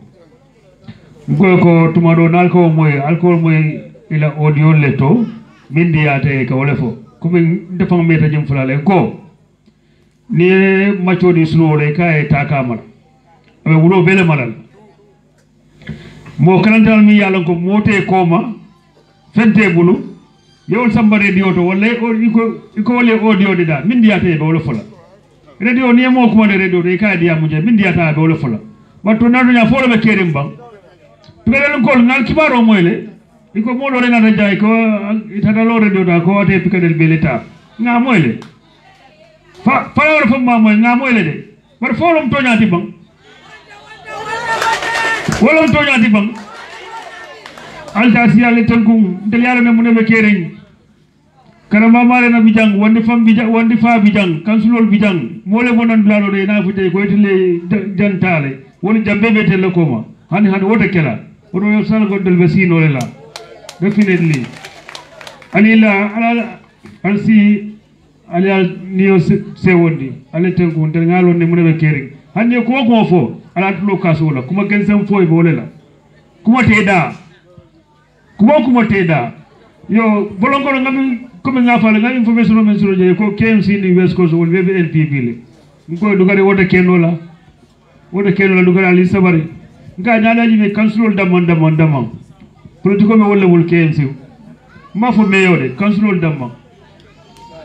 ko tumado nal ko moy alcool moy ila audio leto mindi ate ka wala fo ko min defang meta jëm fulale ko ni machodi sunole kay takamar abe wulo bele malal mo kalantal mi yalla ko mote koma fente bulu yewol sambare di auto wala iko wala audio dida mindi ate be wala fola radio ni mo ko de radio de kay dia muje mindi ata be wala fola batto nadu nya folo be kerim bang pegalen kol ngal kibaro moyle iko mo lo rena jay ko itada lo radio da ko ate pikadel beleta nga moyle fa wala fo ma moy nga moyle de bar folom to nyati bang wolom to nyati bang alta si ale tangum del yalla me munebe kering karama mare na bijang wandi fam bijang wandi fa bijang kansulol bijang mole bonan lalo de na fute ko itile jantale woni jambe be tel ko ma hani woda kela wodo yo sal godel vesino lela definitely alila ala alsi ala niyo se wondi ale tangum del ngalo ne munebe kering hanne ko fo ala tulo kasola kuma gensam foy bolela kuma teda yo bolongo ngami comme ngafale ngami information men suro je ko KMC ni West Coast wol be NPP le ngo dugare woda kenola dugare ali sabari nga nyalaji me councilor damman politiko be wolle wol KMC ma fo meyo de councilor damman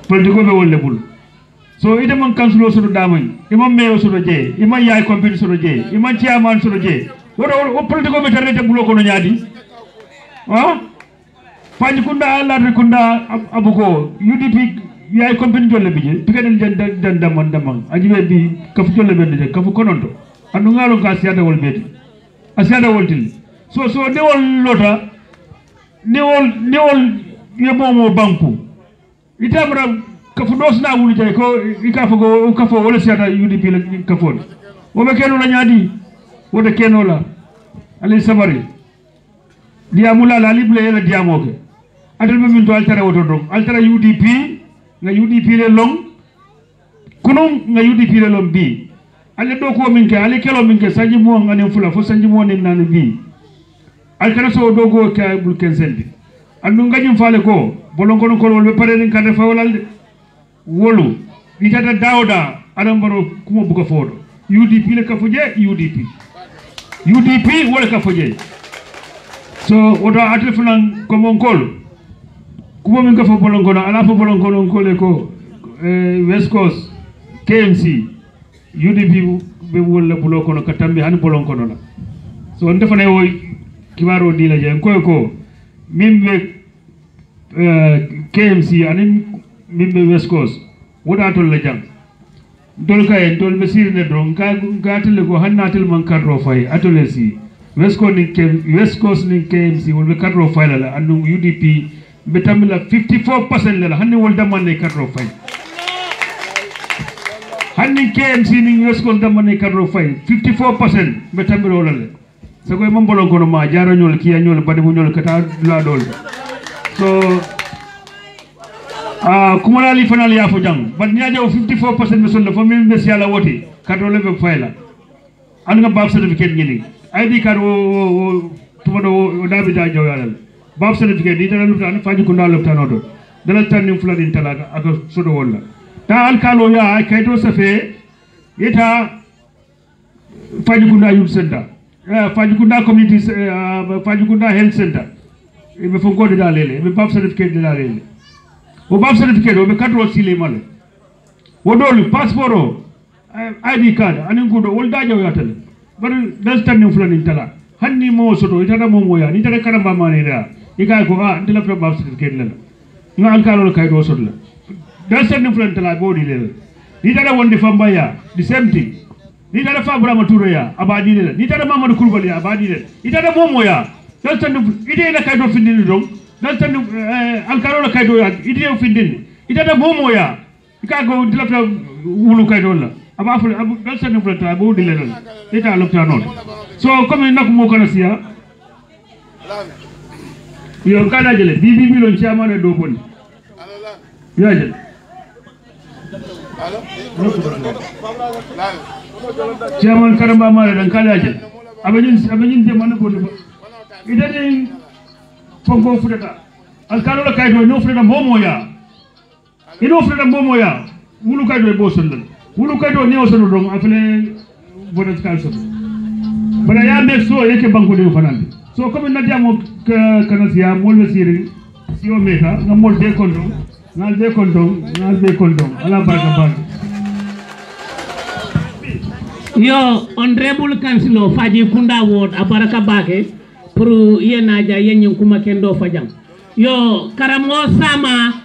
politiko be wolle bul so ite man councilor suro damay imam meyo suro je imam yaay compete suro je imam chairman suro je wodo politiko be tarete bulo ko no nyaadi Faji kunda ala kunda abuko UDP yaay compagnie jolle bije pikadel dan damman ajibe bi kafu jolle bende kafu konondo andu ngalo ka siada wol beti asiada wol til so de wol lota ne wol yebo banku itamra kafu dosna wuli jay ko ikafo wala siada UDP la kafu o be keno la nyaadi woda keno la ali sabari diamula la lible la diamoke adal be min to altara woto dom altara UDP le long kunum nga UDP le long bi ale do ko min ke ale kelo min ke sanji mo ngane fula fo sanji mo nen nan bi altara so do go ka bul kensendi andu ngajum fale ko bolon kono ko wol be pare nin kande fa walal wolu itata dawda adam baro kuma buka fodo UDP le ka fuje UDP wala ka fuje so odo atel fulan ko mon kol kubo min ka fo bolongono ala fo bolongono kole ko West Coast KMC UDP be wolla bulo kono katambi han bolongono la so on defane o kibaro dila je ko mimbe KMC anin mimbe West Coast woda tol la jam dol kay dol be sirne don ka gatel ko hannatel man kadro fay atole si West Coast ni KMC wol be kadro fay la andu UDP be tamila 54% la hanni wol damane kadro fay hanni KMC ni West Coast damane kadro fay 54% be tamilo la so ko mom bolon kono ma jaro nyol kiya nyol bade bu nyol kata la dol so kuma li fanal ya fo jang bad nyaaje 54% be sonno fo min be siala woti kadro le be fay la an nga bab certificate ngini ID card o tumodo dabi da jawalal bab certificate di dara luftan faji ko ndal luftan odo dala tan fuladin talaga aka sodo wala ta alkalo ya kayto safe yeta faji ko ndayum center faji ko nda community faji ko nda health center be fo godi da lele be bab certificate da lele o bab certificate o be kadro sile male wodol passeport o ID card anin ko do wol da jawatal bar dastan fulani tala hanni mo soto itata mo moya ni tata karamba mane da ikay ko ndila pro bab certificate la nga alkalo kay do soto la dastan fulani tala bodi le ni tata wonde fambaya the same thing ni tata fabra maturo ya abadi le ni tata mamadou kurbali ya abadi le itata mo moya dastan ide la kay do findini dong dal tan alkalola kaydo ya idiyo findin idata momo ya ikago dilafta wulu kaydo la aba afle abu dal tan fulata abu dilal ita lopta non so comme nak mo kono siya yo kala jele bibi lon chairman do bon ya jele chairman karamba mare dan kala jele abajin de man ko do idani fongo futata alkalola kaydo no futata momo ya ido futata momo ya wulu kaydo bo sondal wulu kaydo ne o sondo don afle bodat kalso bara ya be so yake banko de fanande so comme na diamo kana siya molbe siri siyo meka ngamol de kondo ala baraka ba yo honorable councilor Faji Kunda ward abaraka bake pour yenaja yenyin kuma kendo fajam yo karamo sama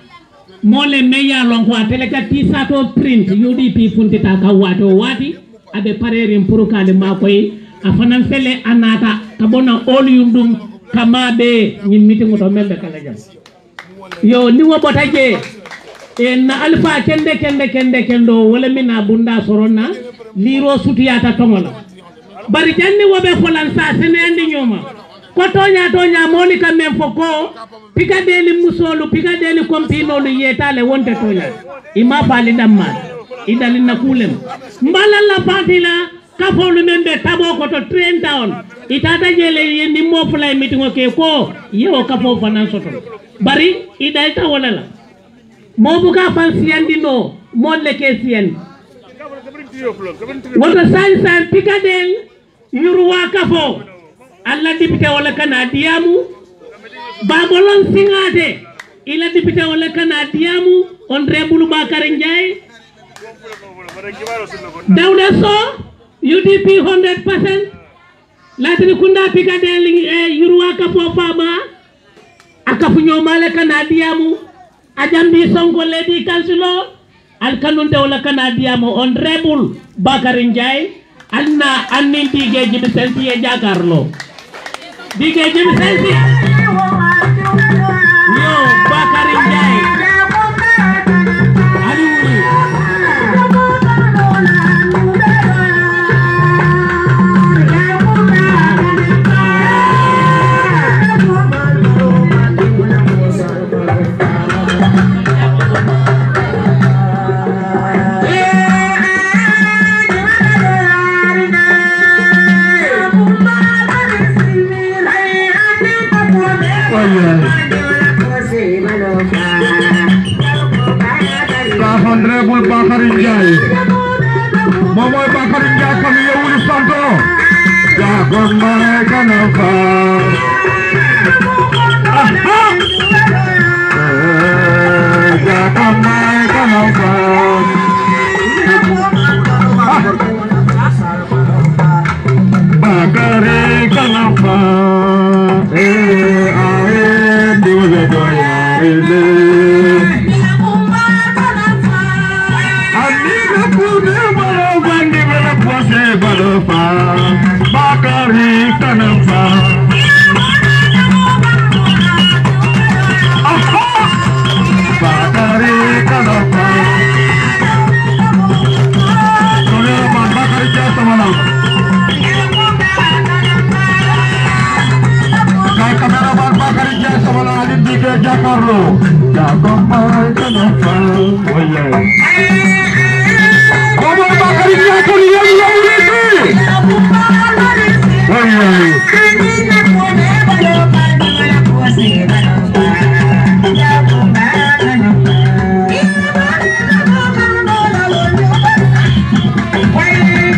mole meya lonko ateleka tisato print UDP funtita ka wati abe parerim pour kale makoy afanan fele anata kabona all yundum kamabe nyin meeting to membe kala jam yo ni wo botaje en alfa kendo wala mina bunda soronna liro sutiyata tongola bari janni wobe folan sa senende nyoma ko tonya moli kam men foko pikadeli musolu pikadeli kompino lu yetale wonte tonya ima bali damma idali na kulem mbalala patila kafolu membe tabo ko to train down itata jele ni mo fly meeting ke ko yo kafo fanan soto bari idalta wala la mo buka fan siandino mo leke siandi wata san pikadel yuruwa kafo alla dipite wala kana diamu babolon singate ila dipite wala kana diamu honorable Bakary Njie Dawda Sow UDP 100% latini kunda pikadel yuruwa kafo fama akafu nyomale kana diamu ajambi Sonko lady councilor alkanunde wala kana diamo honorable Bakary Njie alna anni dige jibi sensi e jakarlo dige jibi sensi yo Bakary Njie aliwuri Honorable Bakary Njie Momoy Bakary Njie kami ya wuli santo ya gomare kanafa ya gomare kanafa Bakary kanafa diwele doya Bakary kanafa Bakary kanafa Kameraman Bakary Njie samalam kameraman Bakary Njie samalam alim dige jakarlo Bakary kanafa Momoy Bakary Njie ko liya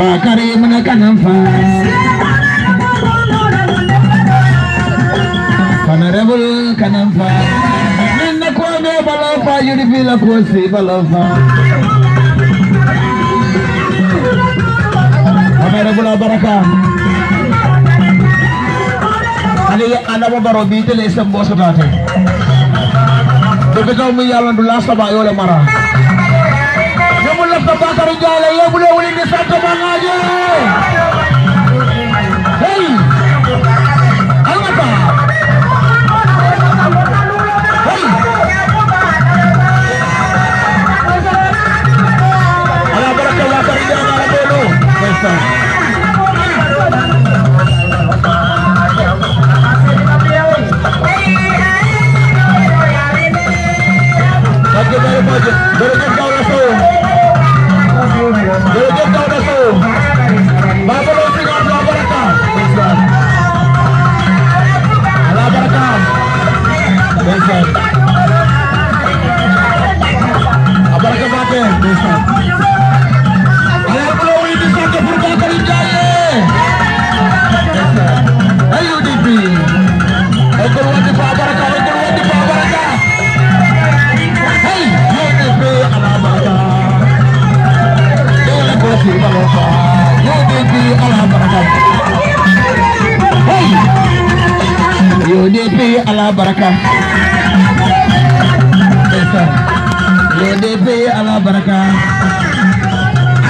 Bakary mana kanafa honorable kanafa minna ko me balofa yudi bila ko si balofa honorable baraka ali ana mo baro bi tele sambo sotate de ko mu yalla du la saba yo le mara yamul la Bakary Njie yebule wuli ni santo bangaje hey alata UDP ala baraka. UDP ala baraka.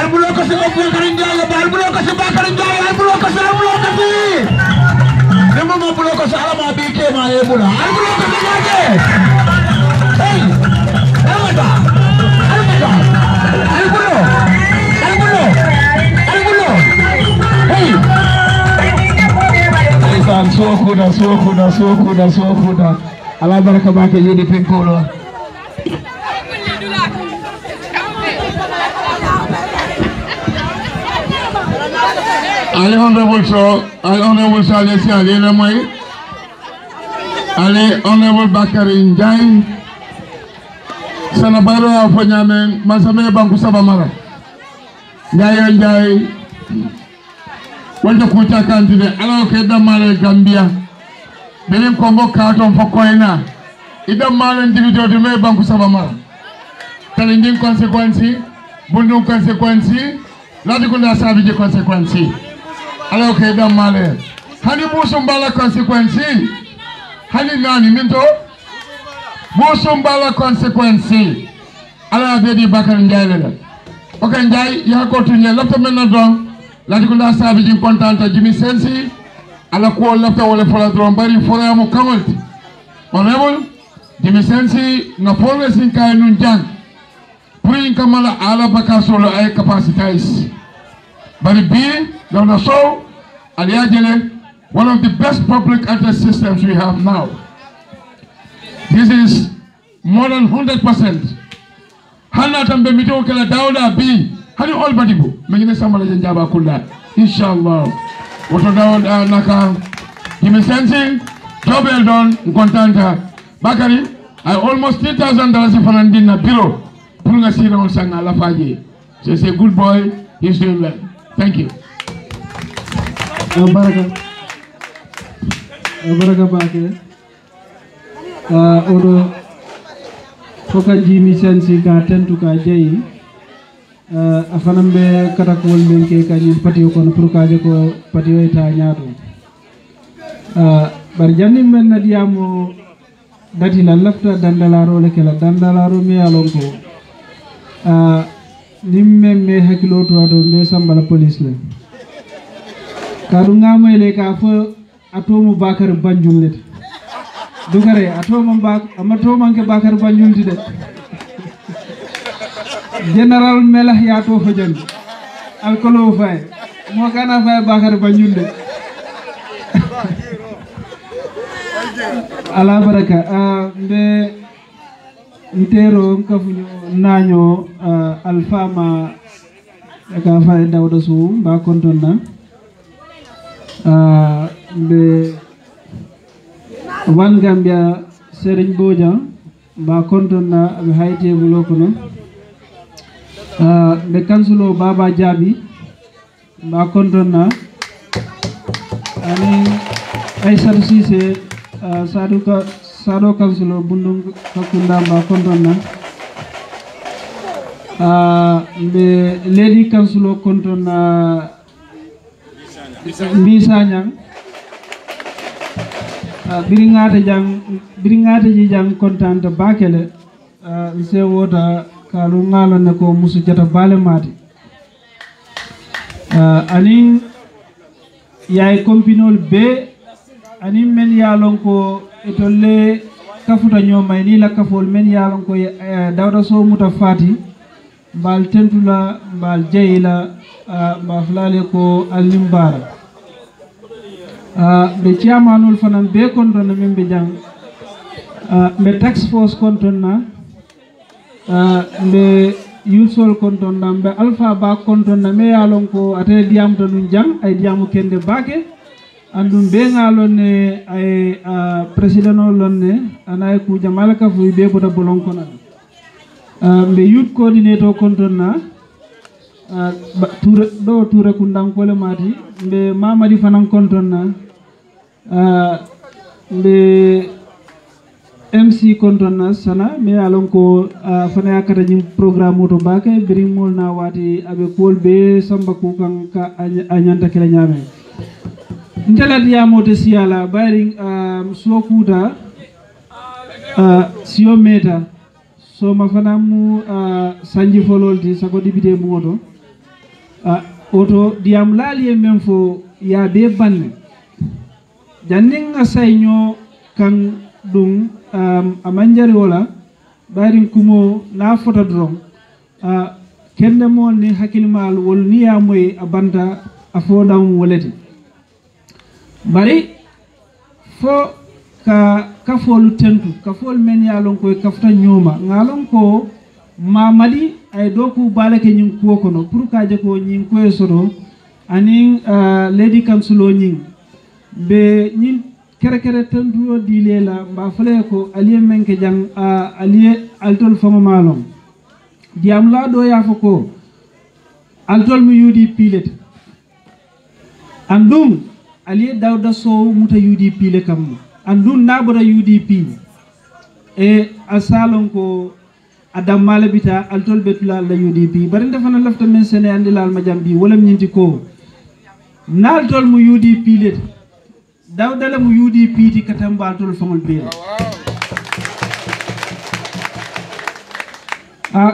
Albulo ko sa Bakar Ndiaye, albulo ko sa Bakar Ndiaye, albulo ko sa Nemo mo bulo ko sa alama bi ke ma ebula. Albulo ko sa Ndiaye. Hey! Albulo. Hey! Suokuda. Ala baraka bake UDP Kolo. Honorable Salesi Ali Lamoy, Ali Honorable Bakari Ndiaye, Sanabaro Afonyame, Masame Banku Sabamara, Ndiaye, wanda kuta kantide, ala okeda male Gambia, Benin Congo Carton for Koina, Ida male individual de me Banku Sabamara, Talinding consequence, Bundu consequence, Latikunda Sabije consequence. Alors que dans malheur, Hani Boussoumbala conséquence, Hani Nani Minto, Boussoumbala conséquence, alors Bedi Bakar Ndiaye. Ok, Ndiaye, il y a continué, l'autre maintenant, la Dikunda Savage contente, Jimmy Sensi, à la cour, l'autre, ou le Foladron, Barry Folam, Kamalt. Honorable, Jimmy Sensi, Napole Sinka et Nunjan, Pring Kamala, Ala Bakasolo, ay capacities. But being down the show, one of the best public address systems we have now. This is more than 100%. Hana tambe mito kala dawda bi hani all badibu mengine samala jaba kula inshallah woto dawda naka Jimmy Sensi job well done contenta Bakari I almost $3,000 for an dinner bureau pulunga sira on sanga la faji so say good boy he's doing well. Thank you. Baraka bake. Odo foka Jimmy Sensi ka tentu ka jayi. Afanambe katakol menke kanyi pati ko pour ka ko pati eta nyaato. Bar janni men na diamo dati la lafta dandalaro le kala dandalaro me alonko. Nimme me hakilo to ado me sambala police le kadu ngama ile ka fo atomo Bakar Banjul let dugare atomo bak amato manke Bakar Banjul de general melah ya to fajan alkolo fay mo kana fay Bakar Banjul de ala baraka be Ntero kafunyo nanyo alfama ka fa Dawda Sow ba kontonna be Wan Gambia Serigne Bojang ba kontonna be hayte bulo kono be kansulo Baba Jabi ba kontonna ani Aïssatou Cissé Sado Kansulo Bundung Kakunda ba kontonna be Lady Kansulo kontonna Mbisa Nyang biringate ji jang kontante bakele se wota kalu ngalo ne ko musu jata bale mati ani yaay kompinol be ani men yalon ko etolle kafuta nyoma ni la kafol men yalon ko Dawda Sow muta fati bal tentula bal jeyla ba flale ko alimbara be chairmanul fanan be kontona membe jang be tax force kontona mbe yusol kontonna mbe alpha ba kontonna me yalon ko ate diam to dun jam ay diamu kende bake andum be ngalonne ay president o lonne anay ku jamal ka fu be bota bolon kono mbe youth coordinator kontonna toure kundang kole mati mbe mamadi fanan kontonna mbe MC kontonna sana me alon ko fana yakata nyim programme to bake birimol na wati abe kol be samba ku kan ka anyanta kala nyame ndela diamo te siala bayring sokuta sio meta so ma fana mu sanji fololti sako dibite mu oto diam lali men fo ya be banne janning asayño kan dum amanjari wala bayrin kumo na fota dron kende mon ni hakilmal wol ni ya moy abanta afodam woleti bari fo ka folu tentu ka fol men ya lon koy kafta nyoma ngalon ko mamadi ay doku balake nyin ko kono pour ka je ko nyin ko soro anin lady kansulo nyin be nyin kere tentu di lela mba fale ko aliye menke jang aliye altol fama malom diam la do ya foko altol mu UDP let andum aliye dawda so muta UDP le kam andum nabora UDP e asalon ko adam malabita altol betula la UDP bari defana lafta men sene andilal majambi wala nyinti ko naltol mu UDP let dawdala mu UDP ti katamba tol famul be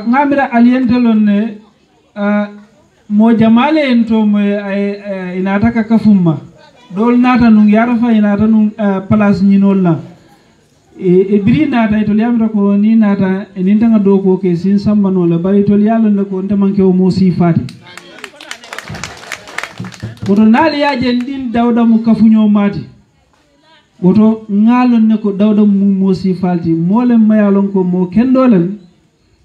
ngamira alientelon ne mo jamale ento mo inata ka kafumma dol nata nu yarafa inata nu place nyinol na e biri nata to yamra ko ni nata enin tanga do ko ke sin sambano la bari to yalla ne ko ntamanke o mo sifati woto naali yajen din dawda mu kafuño mati woto ngalon ne ko dawda mu mosi falti molem mayalon ko mo kendolen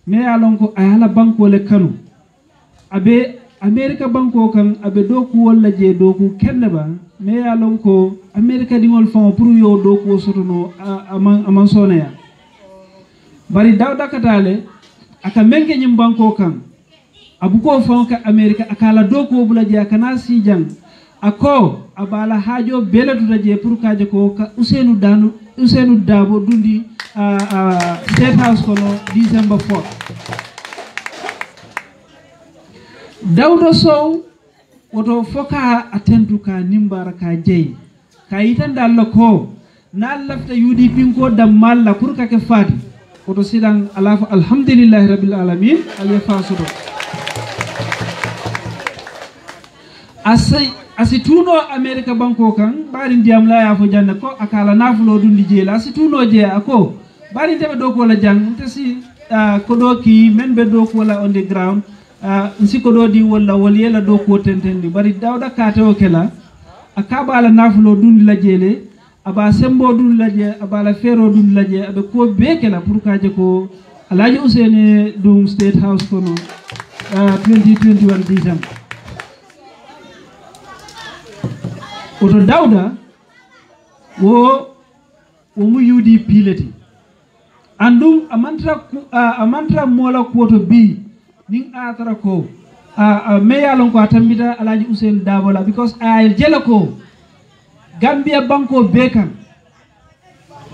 mayalon ko ayala banko le kanu abe america banko kan abe doku walla je doku kenne ba mayalon ko america dingol famo pour yo doku sotono aman soneya bari dawda katale aka menke nyim banko kan abuko fonka america akala doko bula je kana sijang ako abala hajo bele tuta je pour kaje ko ka Usenu Dabo dundi State House kono December 4 Dawdo Sow woto foka atentu ka nimbara ka jey ka yitanda lako na lafta UDP ko dammal la pour ka ke fati woto sidan alafa alhamdulillah rabbil alamin ali fasudo asituno America banko kan bari ndiyam la ya fo janne ko akala nafulo dundi jela asituno je ako bari tebe do ko la jang tesi ko do ki men be do ko la on the ground nsi ko do di wala wal yela do ko tentendi bari dawda kate o kela akaba la nafulo dundi la jele aba sembo dundi la je aba la fero dundi la je abe ko be kela pour kaje ko alaji Usene dum State House kono 2021 December oto dawda wo mu UDP leti andum amantra mola koto bi ning atara ko me yalon ko atambita alaji Usene Dabola because ay jelako Gambia banko bekan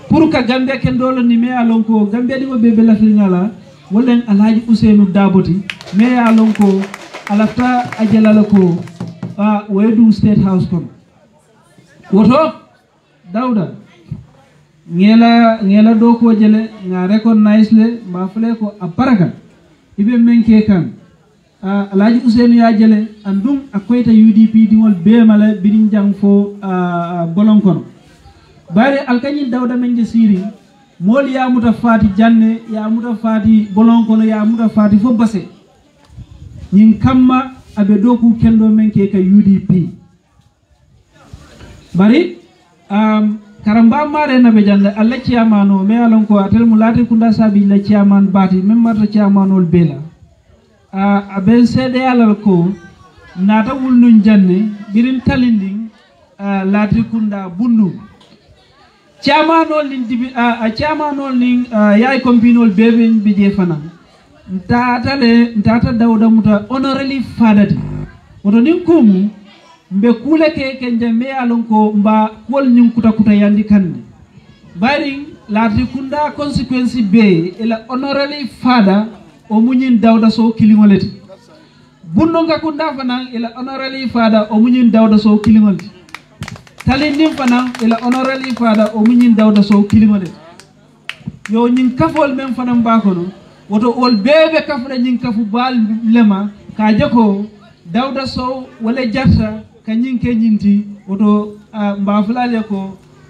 pour ka Gambia ken dolo ni me yalon ko Gambia di mo bebe la ngala wolen alaji Usene Daboti me yalon ko alafta ajelala ko wedu State House kono woto dawda ngela do ko jele nga recognize le ma fle ko abaraka ibe menke kan alaji Usene ya jele andum akoyta UDP diwol be mala bidin jang fo bolon kono bari alkanyi dawda menje siri mol ya muta fati janne ya muta fati bolon kono ya muta fati fo basse nyin kamma abe do ku kendo menke ka UDP bari karamba mare na be jande alla ciamano me alon ko atel mulati kunda sabi la ciaman bati même marta ciamanol bela a ben sede alal ko nata wulnun janne birin talinding lati kunda bundu ciamanol nin dibi a ciamanol nin yaay kompinol beben bije fana ntata dawda muta honorably fadati woto nin kumu mbe kule ke jambe alon ko mba kol nyum kuta yandi kanne bari lati kunda consequence be ila honorably fada o munyin dawda so kilingoleti bunno nga kunda fana ila honorably fada o munyin dawda so kilingoleti talindim fana ila honorably fada o munyin dawda so kilingoleti yo nyin kafol men fana mbakono woto ol bebe kafra nyin kafu bal lema ka jako dawda so wala jarta kanyin ke nyinti woto mbafulale ko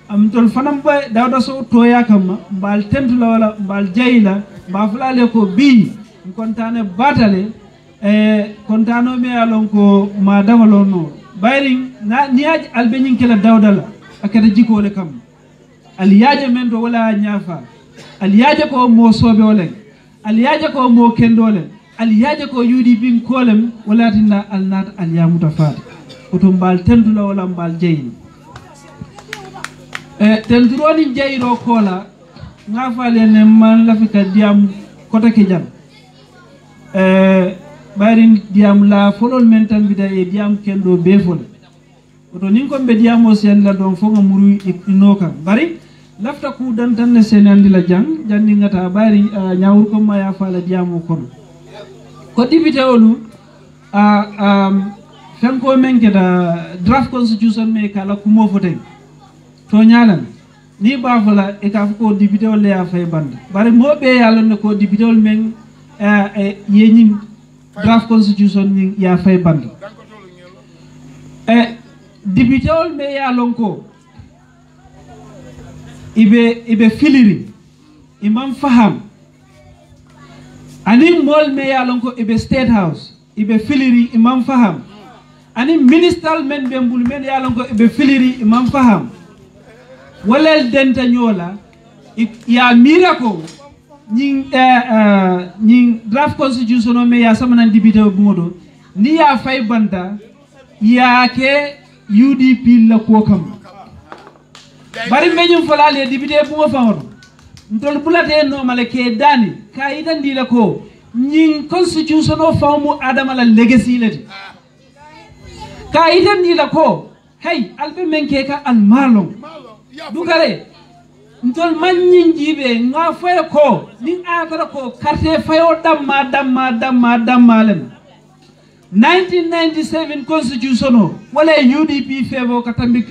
am tol fanam ba dawda so toya kam mbal tentula wala mbal jeyla mbafulale ko bi kontane batale kontano me alon ko ma damalo no bayri na niaji albenyin kala dawdala akata jikole kam aliyaje men do wala nyafa aliyaje ko mo sobe wala aliyaje ko mo kendole aliyaje ko yudi bin kolem wala tinna alnat alyamuta fati oto mbal tendula wala mbal jeyni tenduroni jeyro kola ngafale ne man lafika diam kota ke jam bayrin diam la folol men tan bida e diam kendo be fol oto nin ko be diam o sen la don fo ngamuru inoka bari lafta ku dan tan ne senandi la jang jandi ngata bayri nyaawur ko ma ya fala diam o kono ko dibite olu fenko men keda draft constitution me kala kumo foten to nyalan ni bafala e ka ko député o le afay band bari mo be yalla ne ko député ol men yeñi draft constitution ni ya fay band député ol me yalon ko ibe filiri imam faham ani mol me yalon ko ibe state house ibe filiri imam faham ani ministal men be mbul men yalon ko be filiri imam faham walel denta nyola ya miracle ñing draft constitution o me ya samana député o bumodo ni ya fay banta ya ke UDP la ko kam bari meñum falale député bumo famodo ntol bulate no male ke dani kayita ndila ko ñing constitution o famu adama la legacy lati ka idan ni la ko hey albe menke ka al malong dugare ntol manyin jibe nga fay ko ni atara ko carte fayo damma len 1997 constitution o wala UDP fevo katambi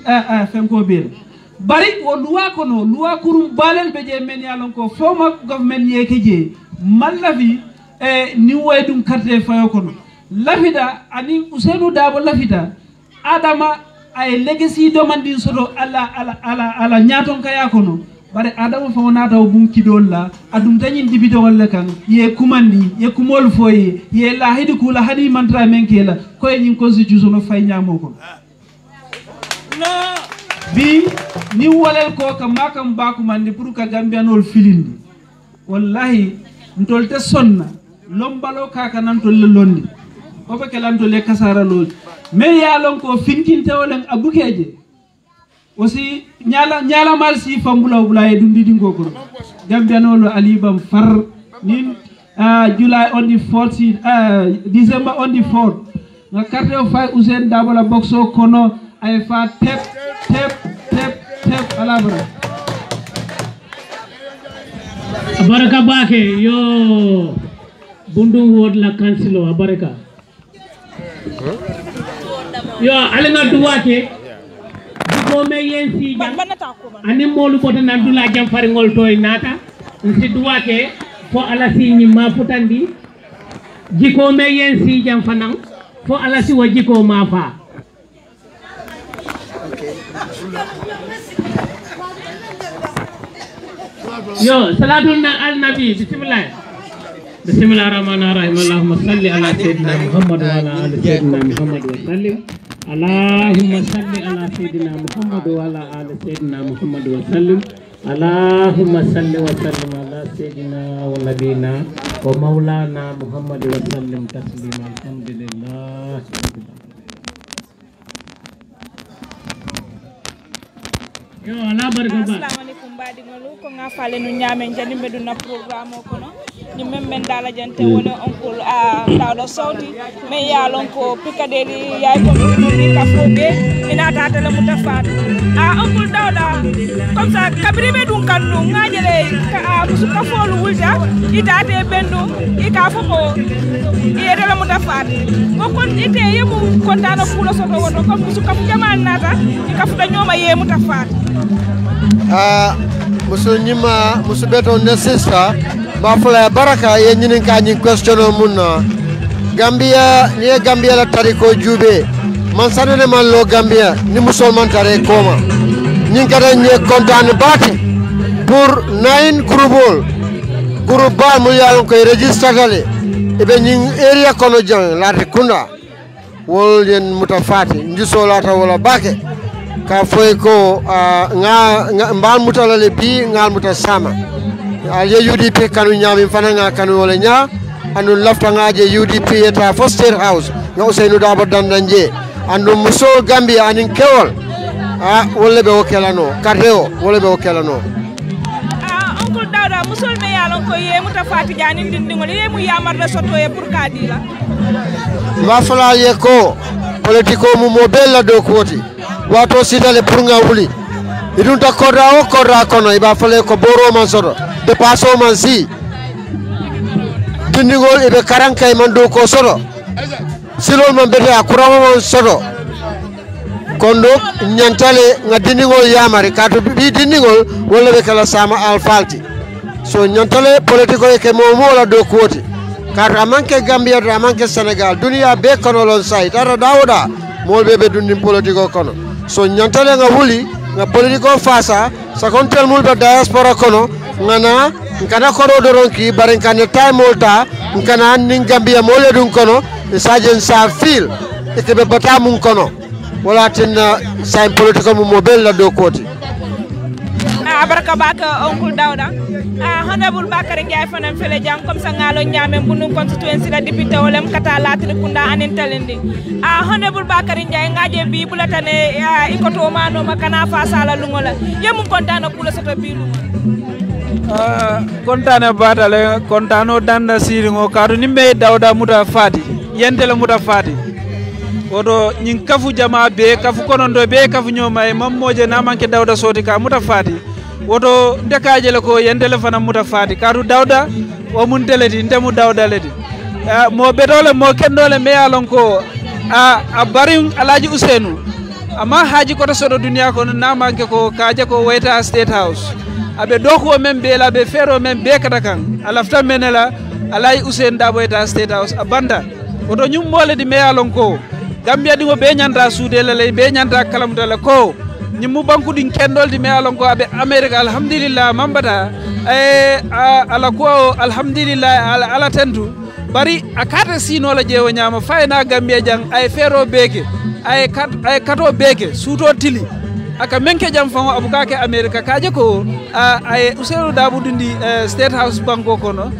fenko bir bari o luwa ko no luwa kurum balel be je men yalon ko former government yeke je mallafi ni waydum carte fayo ko no lafida ani Ousseynou Dabo lafida adama ay legacy domandin soto ala nyaton kaya kono bare adama fawnata o bum kidol la adum tanin dibito wala kan ye kumandi ye kumol foye ye la hidi kula hadi mantra menkela ko en constitution no fay nyamo ko bi ni walel ko ka makam baku mandi pour ka gambianol filindi wallahi ntolte sonna lombalo kaka nan to londi o be kelanto le kasara lol me yalon ko finkinte wolen abukeje aussi nyala mal si fambula bulaye dundi ngokoro gambianolo alibam far nin July on the 14 December on the 4th nga carte o fay Ousainou Dabo la boxo kono ay fa tep alabra baraka bake yo bundu ward la councilo baraka yo alenga duwake ko me yen si jam ani molu bota nan dula jam fari ngol toy nata si duwake fo ala si ni ma futandi jiko me yen si jam fanang fo ala si wajiko ma fa yo salatun al nabi bismillah bismillahir rahmanir rahim allahumma salli ala sayyidina muhammad wa ala ali sayyidina muhammad wa sallim اللهم صل على سيدنا محمد وعلى آل سيدنا محمد وسلم اللهم صل وسلم على سيدنا ونبينا ومولانا محمد وسلم تسليما الحمد لله yo ala barka ba assalamu alaikum badi ngolu ko nga fale nu nyame jani medu na programme ko no ni memmen dala jante wona oncle a dawdo sawti me yalon ko pikadeli yaay ko ni kafobe ina tata la mutafat oncle dawda comme ça kabri be dun kandu ngajele ka musu kafolu wulja itate bendu ikafo ko yede la mutafat ko kon ite yemu kontana fulo soto woto ko musu kafu jaman nata ikafu da nyoma ye mutafat musu nyima musu beto ne sister ba fula baraka ye nyinin ka nyin question munna Gambia ni Gambia la tariko jube man sanene man lo Gambia ni musulman tare koma nyin kada nye kontane bati pour 9 groupe ba mu yalon koy register dale ibe nyin area kono jang la kunda wol yen mutafati ndiso lata wala bake ka foy ko nga mbal mutalale bi ngal mutasama ye UDP kanu nyami fana nga kanu wala nya anu lafta nga je UDP eta Foster House nga Ousseynou Dabo dandanje anu muso Gambia anin kewol wala be okelano kadeo wala be okelano oncle Dawda musul me yalon ko ye mutafati jani ndingol ye mu yamar la soto ye pour kadila ma fala ye ko politiko mu mobile do koti wato sidale pour nga wuli idunta korra o korra kono iba fale ko boro man soto de paso man si dindigol ibe karankay man do ko soto silol man bete akura man soto kondo nyantale nga dindigol yamari kato bi dindigol wala be kala sama alfalti so nyantale politiko e ke mo wala do koti kato amanke Gambia do amanke Senegal dunia be kono lon say tara Dawda mol be dundim politiko kono so nyantale nga wuli nga politiko fasa sa kontel mul be diaspora kono ngana nkana koro doronki barinkane time molta nkana nin Gambia mole dun kono sajen sa fil ekebe bata mun kono wala tin sa politiko mu mobile la do koti barka baka oncle Dawda honorable Bakary Ndiaye fanan fele jang comme ça ngalo nyame bunu constituency la député wolem kata latri kunda anin talendi honorable Bakary Ndiaye ngaje bi bulatane ikoto mano makana fa sala lungola yemu kontano kula soto bilu kontane batale kontano danda siringo kadu nimbe Dawda muta fati yentele muta fati odo nyin kafu jama be kafu konondo be kafu nyoma e mammoje na manke Dawda soti ka muta fati woto ndekaje le ko yendele fana muta fati kadu Dawda o mun deleti ndemu Dawda leti mo bedole mo kendole me yalon ko a bari Alhaji Ousseynou ama haji ko to sodo dunia ko na manke ko kaje ko wayta State House abe doko men be la be fero men be kada kan alafta menela Alhaji Ousseynou Dabo wayta State House abanda woto nyum mole di me yalon ko Gambia dingo be nyanda suudele le be nyanda kalamdala ko nyimu banku din kendol di me alon ko abe America alhamdulillah mambata ala ko alhamdulillah ala tentu bari akata sino la jewo nyama fayna Gambia jang ay fero beke ay kato beke suto tili aka menke jam fango abukake America kaje ko ay Ousseynou Dabo dundi State House banko kono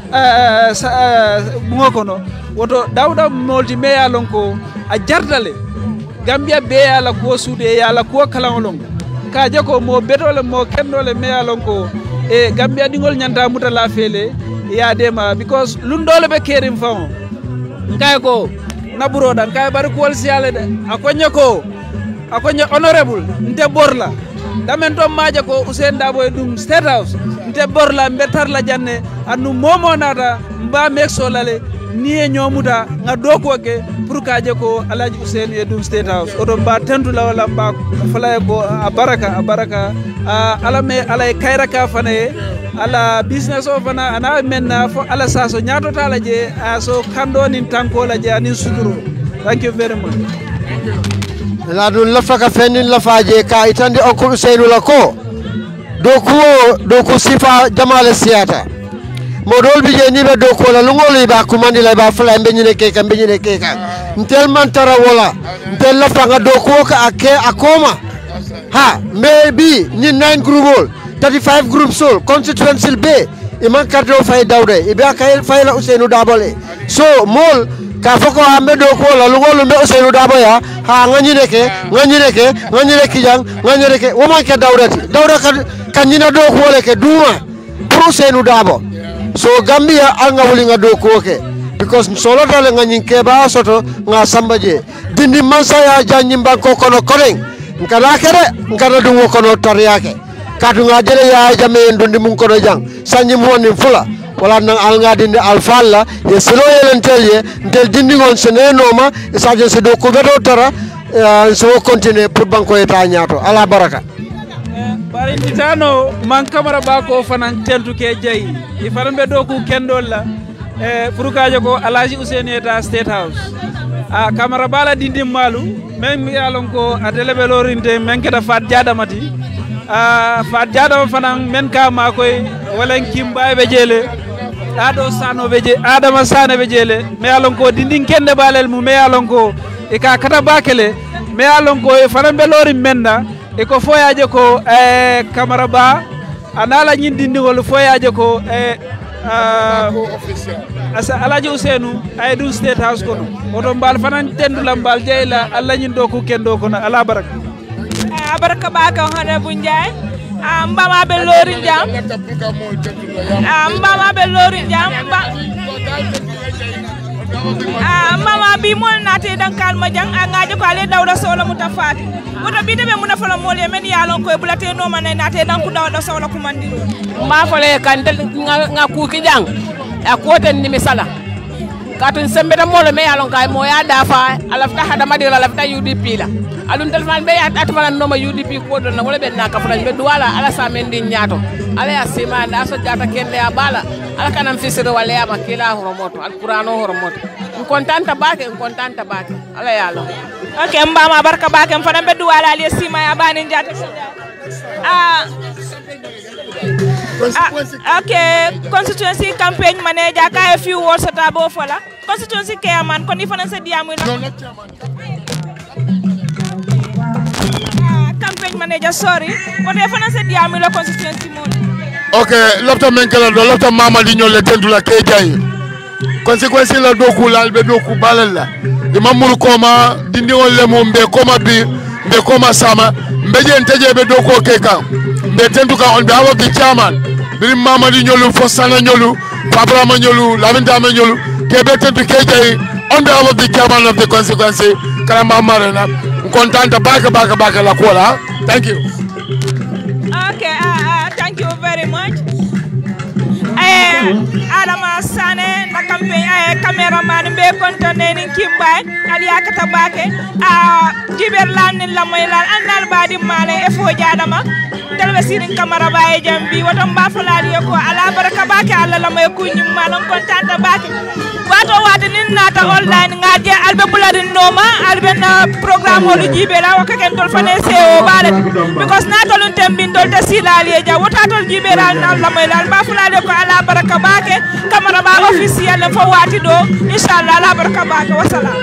bungo kono woto Dawda molti me alon ko a jardale Gambia be ala ko suude ala ko kalangolong kaje ko mo bedole mo kendole me alon ko Gambia dingol nyanta muta la fele ya dema because lundole be kerim famo kay ko naburo dan kay bari ko wal siale de akonya honorable nte borla damen to maaje ko Ousseynou Dabo dum State House nte borla mbetar la janne anu momo nata mba mexo lale niye nyomuta nga doko ke pour kaje ko Alhaji Ousseynou e dum State House odo mba tentu la wala mba fala ko abaraka ala kayra ka fane ala business o fana ana menna fo ala saso nyato tala je so kando nin tanko la je anin suduro. Thank you very much. la dun la faka fenin la faje ka itande oncle Ousseynou la ko doku sifa jamale siata modol bije ni be doko la lungol ba kumandi la ba fala mbenyine keka ntel mantara wala ntel la fanga do ko ka ake akoma ha maybe ni 9 group 35 group sol constituency be iman kadro fay dawde ibe akay fay la Ousainou Dabole so mol ka foko ambe do ko la lugolu be Ousainou Dabo ya ha ngani reke jang ngani reke wo man ke dawdati dawda kan nyina do ko le ke duma pour Ousainou Dabo so Gambia anga wuli nga do ko ke because solo dale ngani ke ba soto nga sambaje dindi mansa ya janyi banko kono koreng ngala kere ngala dungo kono tariyake katu nga jere ya jame ndundi mun kono jang sanyi woni fula wala nang alga dindi alfalla ye selo yelen telye ndel dindi ngon senenoma isaje se do ko bedo tara so continue pour banko eta nyaato ala baraka bari titano man kamara bako fanan tentu ke jayi e farambe do ku kendol la pour kaje ko Alaji Ousainou eta State House a kamara bala dindi malu men mi yalon ko atelebe lorinte men keda fat jadamati fat jadama fanan men ka makoy wala kimba be jele ado sano beje adama sane be jele me yalon ko dindin kende balel mu me yalon ko e ka kata bakele me yalon ko e farambe lori menda e ko foyaje ko kamara ba anala nyindindi wol foyaje ko asa Alaji Ousainou ay du State House kono oto mbal fanan tendu lambal jeyla alla nyindo ko kendo kono ala baraka baraka baka hone bu njay mbama be lori jam mbama be lori jam mama bi mol nate dan kalma jang ngaje ko ale dawda solo mutafati woto bi debe muna fala mol yemen yalon ko bulate no man nate dan ku dawda solo ko mandi ma fale kan nga ku ki jang akoten ni misala katun sembe da molo me yalon kay mo ya dafa alafta hada madira alafta UDP la alun telfan be ya atmala no ma UDP ko do na wala be na ka fran be duwala ala samendi nyaato ala ya sima da so jata kende ya bala ala kanam fisiro wala ya makila horomoto alqur'ano horomoto kontanta bake ala yalo okay mbama barka bake fana be duwala ali sima ya bani njata okay constituency campaign manager ka a few words at abo fola constituency chairman kon ifana se diamu campaign manager sorry kon ifana se diamu la constituency mon okay lofta menkala do lofta mama di ñol le tendula ke jay consequence la doku la be doku balala de mamuru koma dindi won le mo be koma bi be koma sama mbeje nteje be doko keka be tenduka on be awo bi chairman bi mama di ñolu fo sana ñolu Abraham ñolu Laminda ma ñolu ke be tendu ke jay on be awo bi chairman of the consequence karama marena contenta baka la kola thank you okay thank you very much Adama Sane na campagne cameraman be kontone ni kimbay ali akata bake jiberlan ni lamoy lan annal badi male e fo jadama telbe sirin camera baye jambi woto mbafalali ko ala baraka bake alla lamoy ko nyum malon kontanta bake wato nin nata online ngaje albe buladi noma albe na programme lu jibela wakaken tol fane seo bale because natolun tembindol te silali e ja wotatol jibela na lamoy lan mbafalali ko ala baraka bake camera ba officiel fo wati do inshallah ala baraka bake wassalam